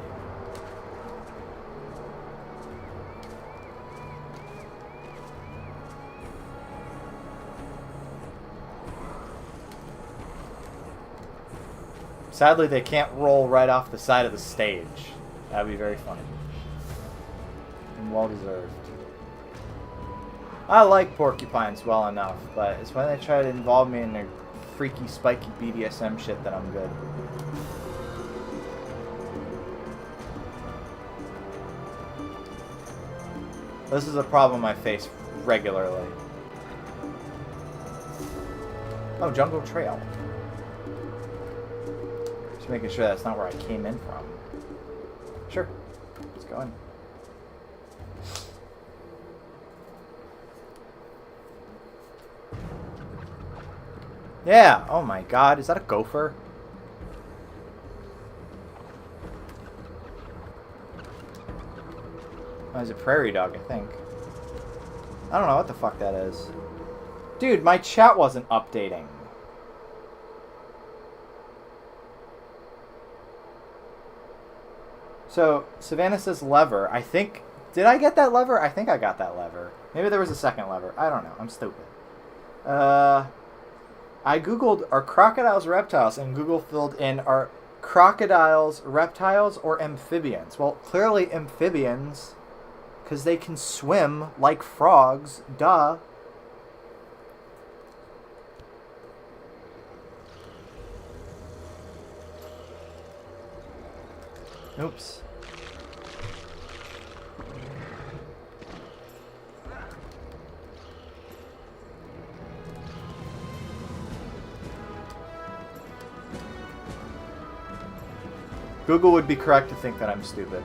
Sadly, they can't roll right off the side of the stage. That'd be very funny. And well deserved. I like porcupines well enough, but it's when they try to involve me in their freaky, spiky BDSM shit that I'm good. This is a problem I face regularly. Oh, Jungle Trail. Just making sure that's not where I came in from. Sure. Let's go in. Yeah. Oh my god. Is that a gopher? Oh, it's a prairie dog, I think. I don't know what the fuck that is. Dude, my chat wasn't updating. So, Savannah says lever. I think... Did I get that lever? I think I got that lever. Maybe there was a second lever. I don't know. I'm stupid. I googled, are crocodiles reptiles? And Google filled in, are crocodiles reptiles or amphibians? Well, clearly amphibians, because they can swim like frogs. Duh. Oops. Google would be correct to think that I'm stupid.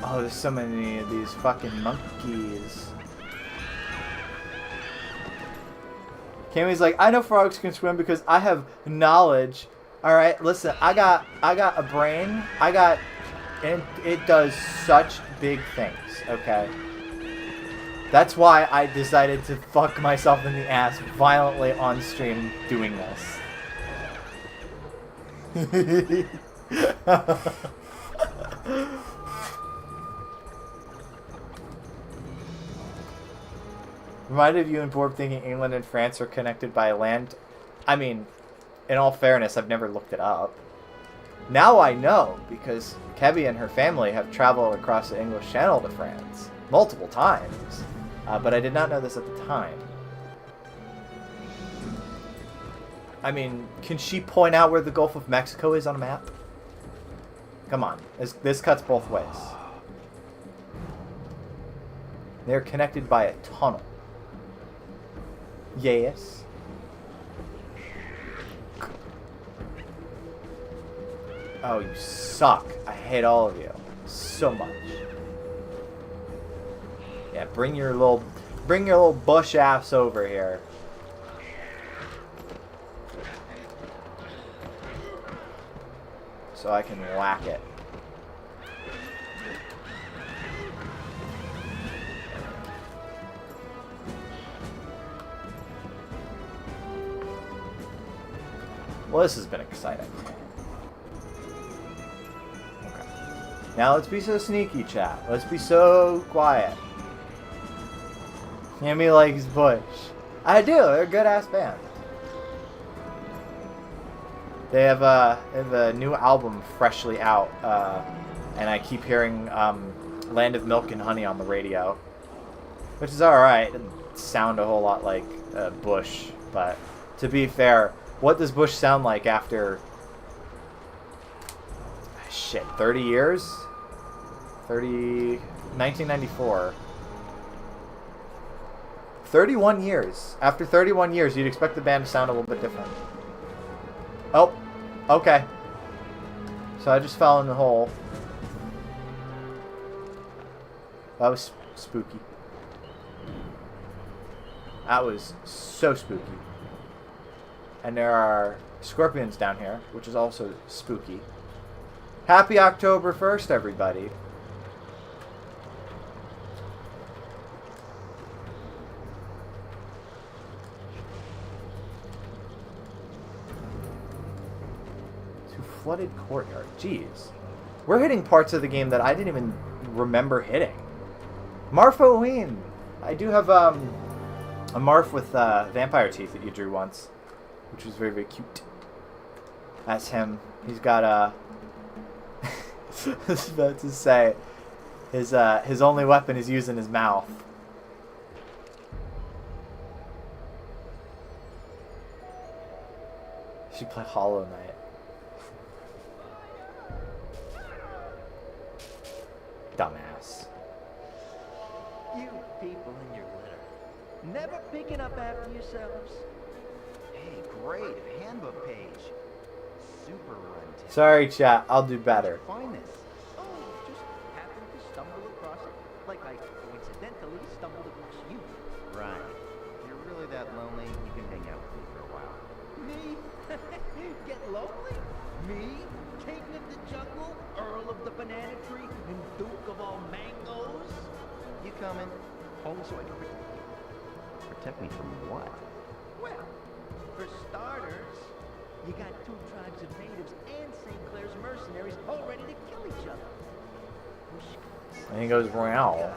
Oh, there's so many of these fucking monkeys. Cammy's like, I know frogs can swim because I have knowledge. Alright, listen, I got a brain. And it does such big things, okay? That's why I decided to fuck myself in the ass violently on stream doing this. Reminded you and Borb thinking England and France are connected by land. I mean, in all fairness, I've never looked it up. Now I know, because Kebby and her family have traveled across the English Channel to France multiple times. But I did not know this at the time. I mean, can she point out where the Gulf of Mexico is on a map? Come on. This cuts both ways. They're connected by a tunnel. Yes. Oh, you suck. I hate all of you so much. Yeah, bring your little bush ass over here. So I can whack it. Well, this has been exciting. Okay. Now let's be so sneaky, chat. Let's be so quiet. Cammy likes Bush. I do. They're a good-ass band. They have a new album freshly out, and I keep hearing Land of Milk and Honey on the radio, which is alright. It doesn't sound a whole lot like Bush, but to be fair, what does Bush sound like after, shit, 30 years? 1994. 31 years. After 31 years, you'd expect the band to sound a little bit different. Oh, okay. So I just fell in the hole. That was spooky. That was so spooky. And there are scorpions down here, which is also spooky. Happy October 1st, everybody. Flooded courtyard. Jeez. We're hitting parts of the game that I didn't even remember hitting. Marfoween! I do have a Marf with vampire teeth that you drew once, which was very, very cute. That's him. He's got a... I was about to say, his only weapon is using his mouth. Should play Hollow Knight. Dumbass. You people in your litter. Never picking up after yourselves. Hey, great. Handbook page. Super run. Sorry, chat. I'll do better. Find this. Oh, just happened to stumble across it. Like I coincidentally stumbled across you. Right. If you're really that lonely, you can hang out with me for a while. Me? Get lonely? Me? King of the jungle? Earl of the banana tree? And Duke of all mangoes? You coming? Home so I can protect you. Protect me from what? Well, for starters, you got 2 tribes of natives and St. Clair's mercenaries all ready to kill each other. And he goes, wow.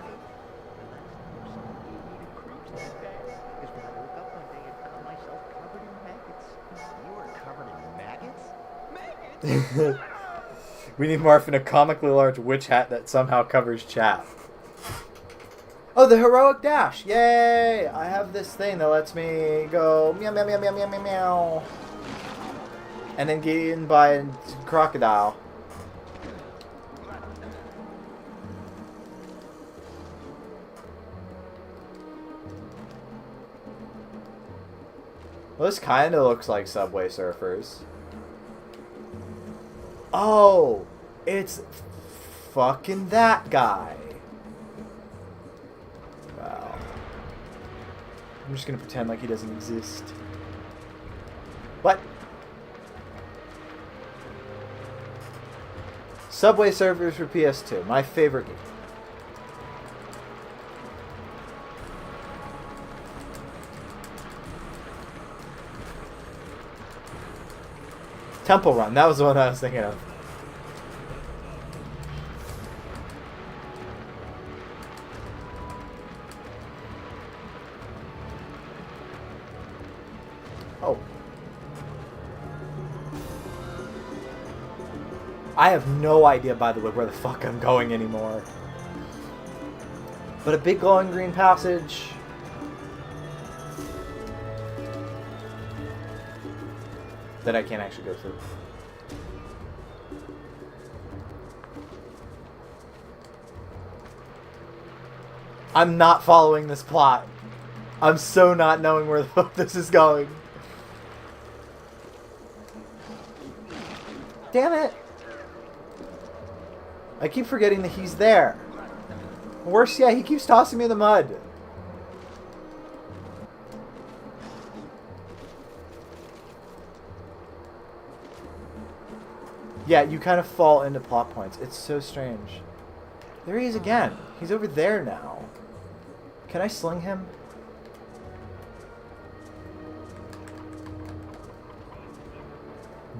We need Marf in a comically large witch hat that somehow covers chat. Oh, the heroic dash! Yay! I have this thing that lets me go meow meow meow meow meow meow meow, and then get eaten by a crocodile. Well, this kind of looks like Subway Surfers. Oh, it's fucking that guy. Wow. I'm just gonna pretend like he doesn't exist. What? Subway Surfers for PS2, my favorite game. Temple Run, that was the one I was thinking of. Oh. I have no idea, by the way, where the fuck I'm going anymore. But a big glowing green passage. That I can't actually go through. I'm not following this plot. I'm so not knowing where the fuck this is going. Damn it! I keep forgetting that he's there. Worse yet, he keeps tossing me in the mud. Yeah, you kind of fall into plot points. It's so strange. There he is again. He's over there now. Can I sling him?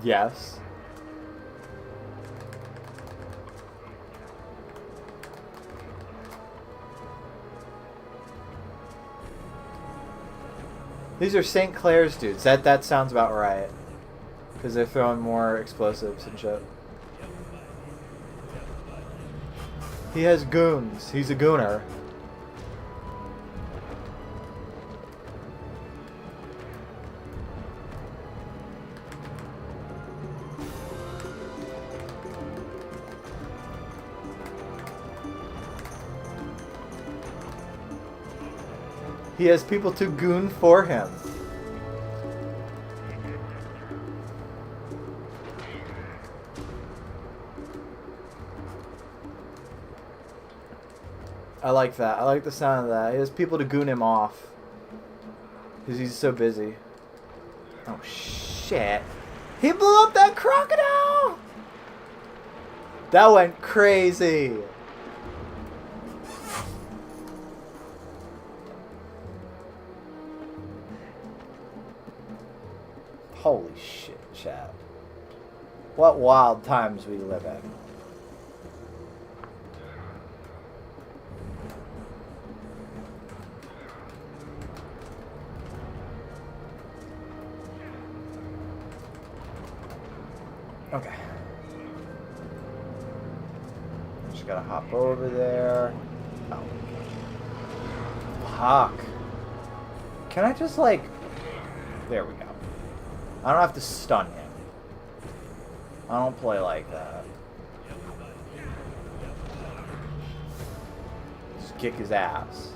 Yes. These are St. Clair's dudes. That sounds about right. Because they're throwing more explosives and shit. He has goons. He's a gooner. He has people to goon for him. I like that. I like the sound of that. He has people to goon him off. Because he's so busy. Oh, shit. He blew up that crocodile! That went crazy. Holy shit, chat. What wild times we live in. Okay. Just gotta hop over there. Oh. Fuck. Can I just, like... There we go. I don't have to stun him. I don't play like that. Just kick his ass.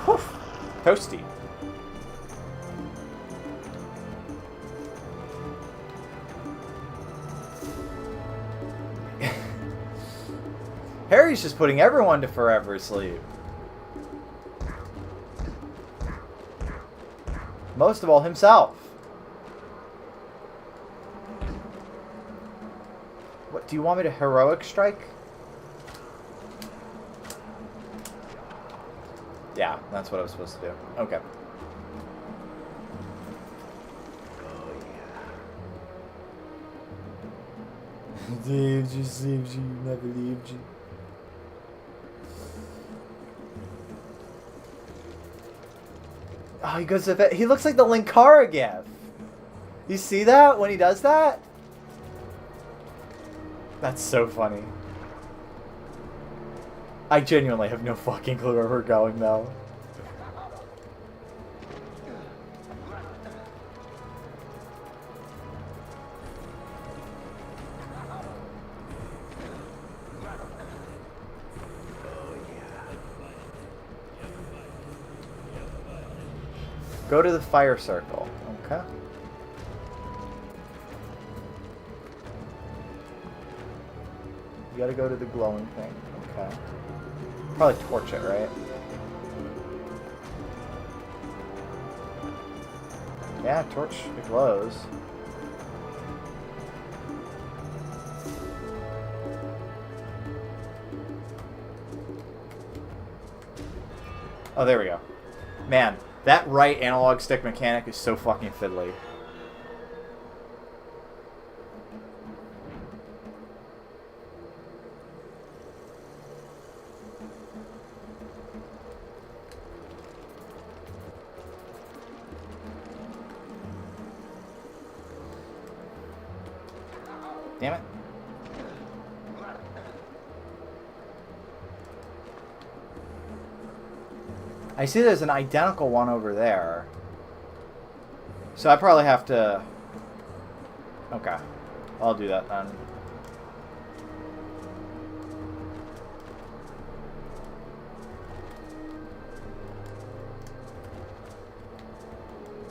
Whew. Toasty. Harry's just putting everyone to forever sleep. Most of all, himself. What, do you want me to heroic strike? Yeah, that's what I was supposed to do. Okay. Saved you, never leaved you. Oh, he goes to he looks like the Linkara gif. You see that when he does that? That's so funny. I genuinely have no fucking clue where we're going, though. Go to the fire circle. Okay. You gotta go to the glowing thing. Okay. Probably torch it, right? Yeah, torch, it glows. Oh, there we go. Man, that right analog stick mechanic is so fucking fiddly. Damn it. I see there's an identical one over there. So I probably have to... Okay. I'll do that then.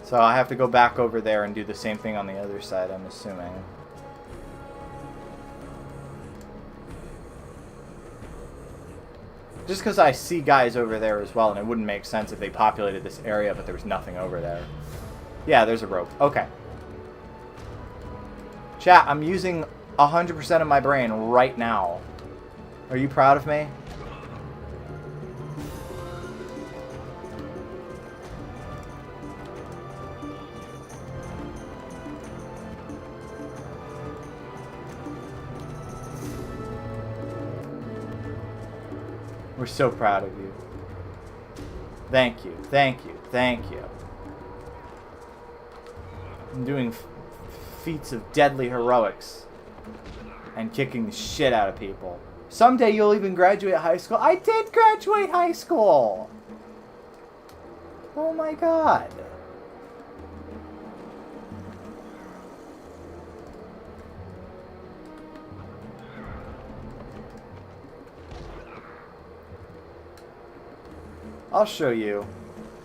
So I have to go back over there and do the same thing on the other side, I'm assuming. Just because I see guys over there as well, and it wouldn't make sense if they populated this area, but there was nothing over there. Yeah, there's a rope. Okay. Chat, I'm using 100% of my brain right now. Are you proud of me? We're so proud of you. Thank you, thank you, thank you. I'm doing feats of deadly heroics and kicking the shit out of people. Someday you'll even graduate high school. I did graduate high school! Oh my god. I'll show you.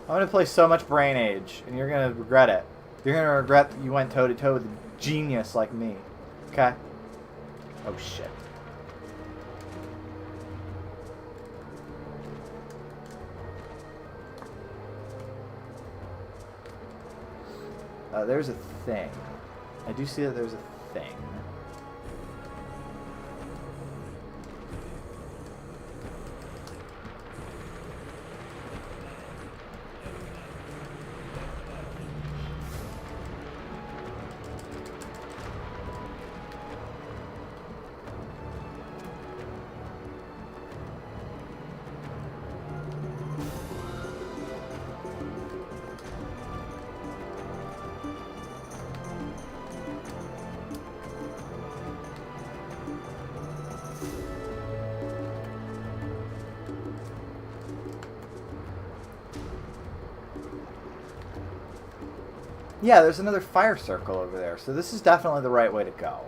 I'm gonna play so much Brain Age, and you're gonna regret it. You're gonna regret that you went toe to toe with a genius like me. Okay? Oh shit. There's a thing. I do see that there's a thing. Yeah, there's another fire circle over there, so this is definitely the right way to go.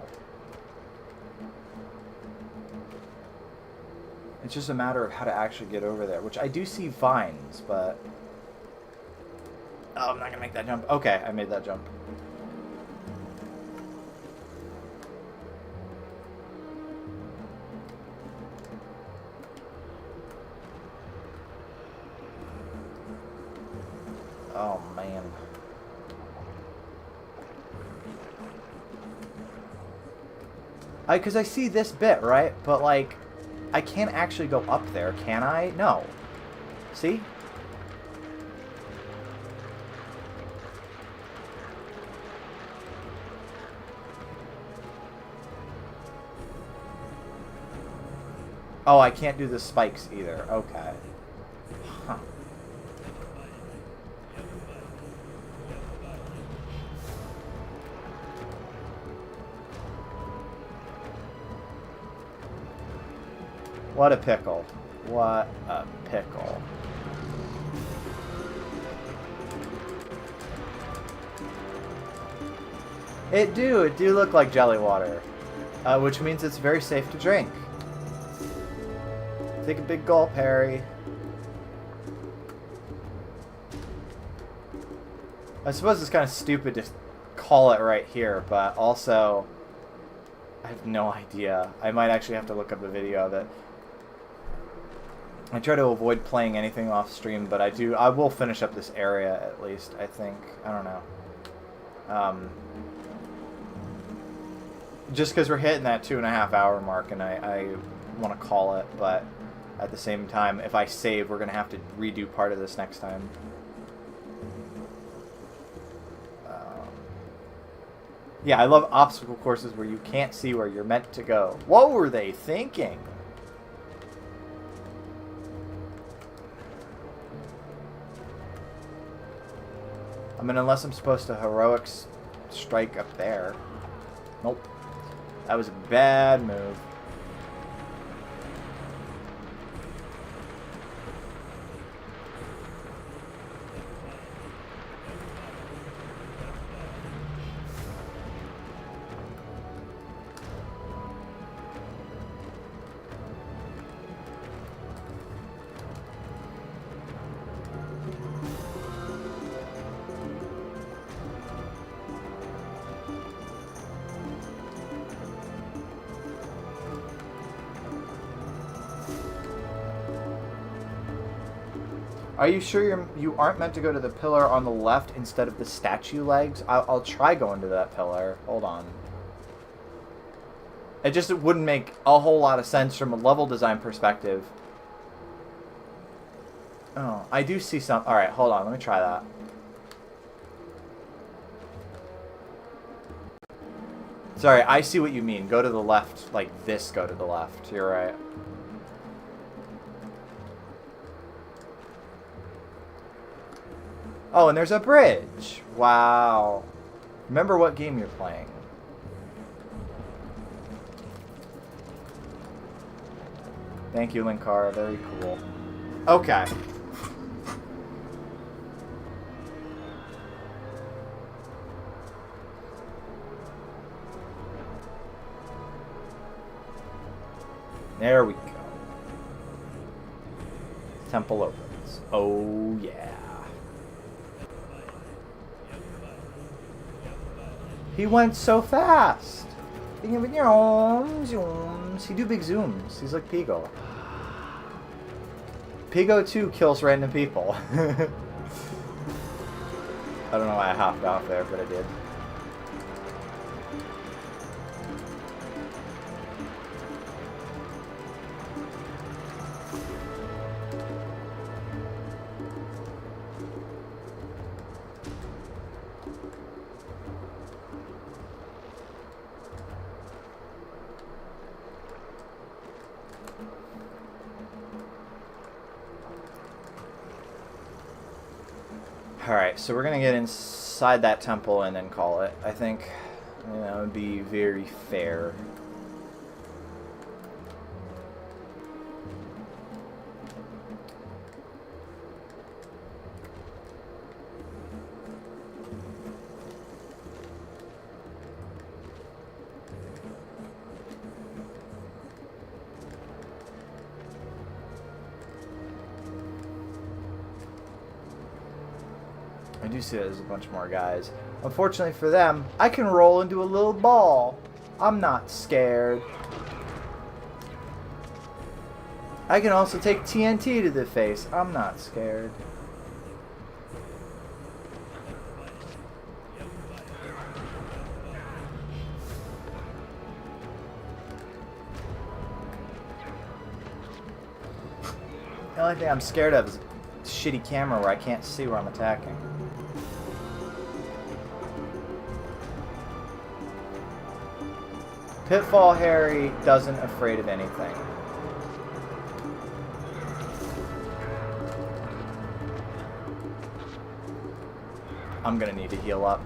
It's just a matter of how to actually get over there, which I do see vines, but... Oh, I'm not gonna make that jump. Okay, I made that jump. Oh, man. Because I see this bit, right? But, like, I can't actually go up there, can I? No. See? Oh, I can't do the spikes either. Okay. Huh. What a pickle. What a pickle. It do look like jelly water. Which means it's very safe to drink. Take a big gulp, Harry. I suppose it's kind of stupid to call it right here, but also I have no idea. I might actually have to look up a video of it. I try to avoid playing anything off stream, but I will finish up this area at least, I think. I don't know. Just because we're hitting that 2.5 hour mark, and I want to call it, but at the same time, if I save, we're going to have to redo part of this next time. Yeah, I love obstacle courses where you can't see where you're meant to go. What were they thinking? I mean, unless I'm supposed to heroics strike up there. Nope. That was a bad move. Are you sure you aren't meant to go to the pillar on the left instead of the statue legs? I'll try going to that pillar. Hold on. It just wouldn't make a whole lot of sense from a level design perspective. Oh, I do see some. Alright, hold on. Let me try that. Sorry, I see what you mean. Go to the left. Like this, go to the left. You're right. Oh, and there's a bridge. Wow. Remember what game you're playing. Thank you, Linkara. Very cool. Okay. There we go. Temple opens. Oh, yeah. He went so fast. He do big zooms. He's like Pigo. Pigo 2 kills random people. I don't know why I hopped off there, but I did. Alright, so we're going to get inside that temple and then call it. I think that would be very fair. I do see there's a bunch more guys. Unfortunately for them, I can roll into a little ball. I'm not scared. I can also take TNT to the face. I'm not scared. The only thing I'm scared of is a shitty camera where I can't see where I'm attacking. Pitfall Harry doesn't afraid of anything. I'm gonna need to heal up.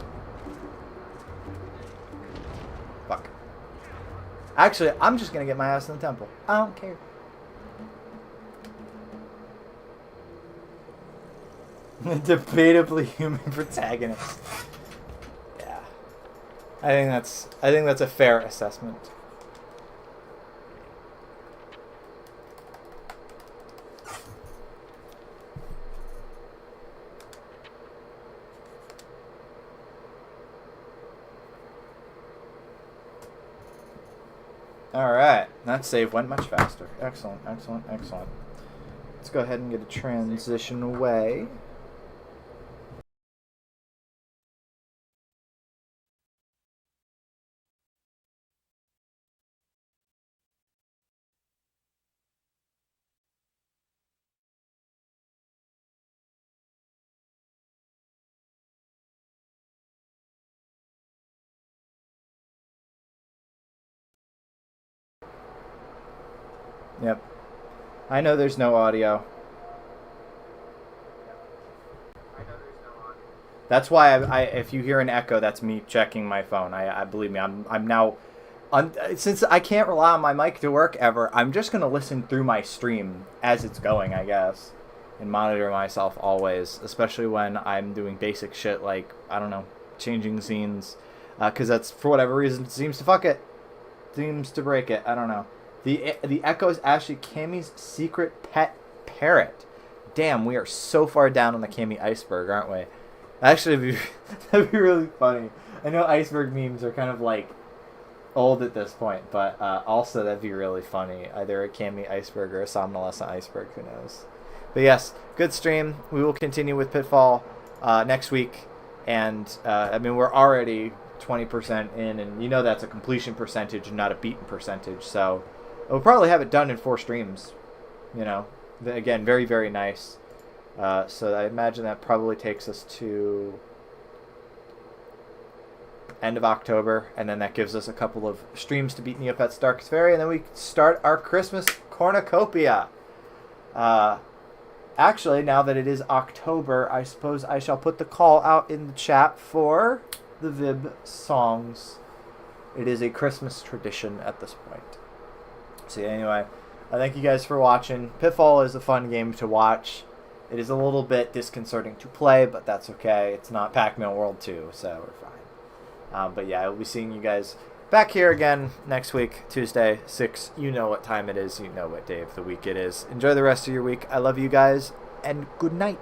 Fuck. Actually, I'm just gonna get my ass in the temple. I don't care. Debatably human protagonist. Yeah. I think that's a fair assessment. Alright, that save went much faster. Excellent, excellent, excellent. Let's go ahead and get a transition away. Yep. I know there's no audio. That's why if you hear an echo, that's me checking my phone. I believe me. I'm now, since I can't rely on my mic to work ever, I'm just gonna listen through my stream as it's going, I guess, and monitor myself always, especially when I'm doing basic shit like, I don't know, changing scenes, because that's, for whatever reason, seems to fuck it, seems to break it. I don't know. The echo is actually Cammy's secret pet parrot. Damn, we are so far down on the Cammy iceberg, aren't we? Actually, that'd be really funny. I know iceberg memes are kind of like old at this point, but also that'd be really funny. Either a Cammy iceberg or a somnolescent iceberg, who knows? But yes, good stream. We will continue with Pitfall next week, and I mean, we're already 20% in, and you know that's a completion percentage and not a beaten percentage, so we'll probably have it done in 4 streams, you know. Again, very, very nice. So I imagine that probably takes us to end of October, and then that gives us a couple of streams to beat Neopets Darkest Fairy, and then we start our Christmas cornucopia. Actually, now that it is October, I suppose I shall put the call out in the chat for the Vib songs. It is a Christmas tradition at this point. So anyway, I thank you guys for watching. Pitfall is a fun game to watch. It is a little bit disconcerting to play, but that's okay. It's not Pac-Man World 2, so we're fine. But yeah, I'll be seeing you guys back here again next week, Tuesday, 6. You know what time it is. You know what day of the week it is. Enjoy the rest of your week. I love you guys. and good night.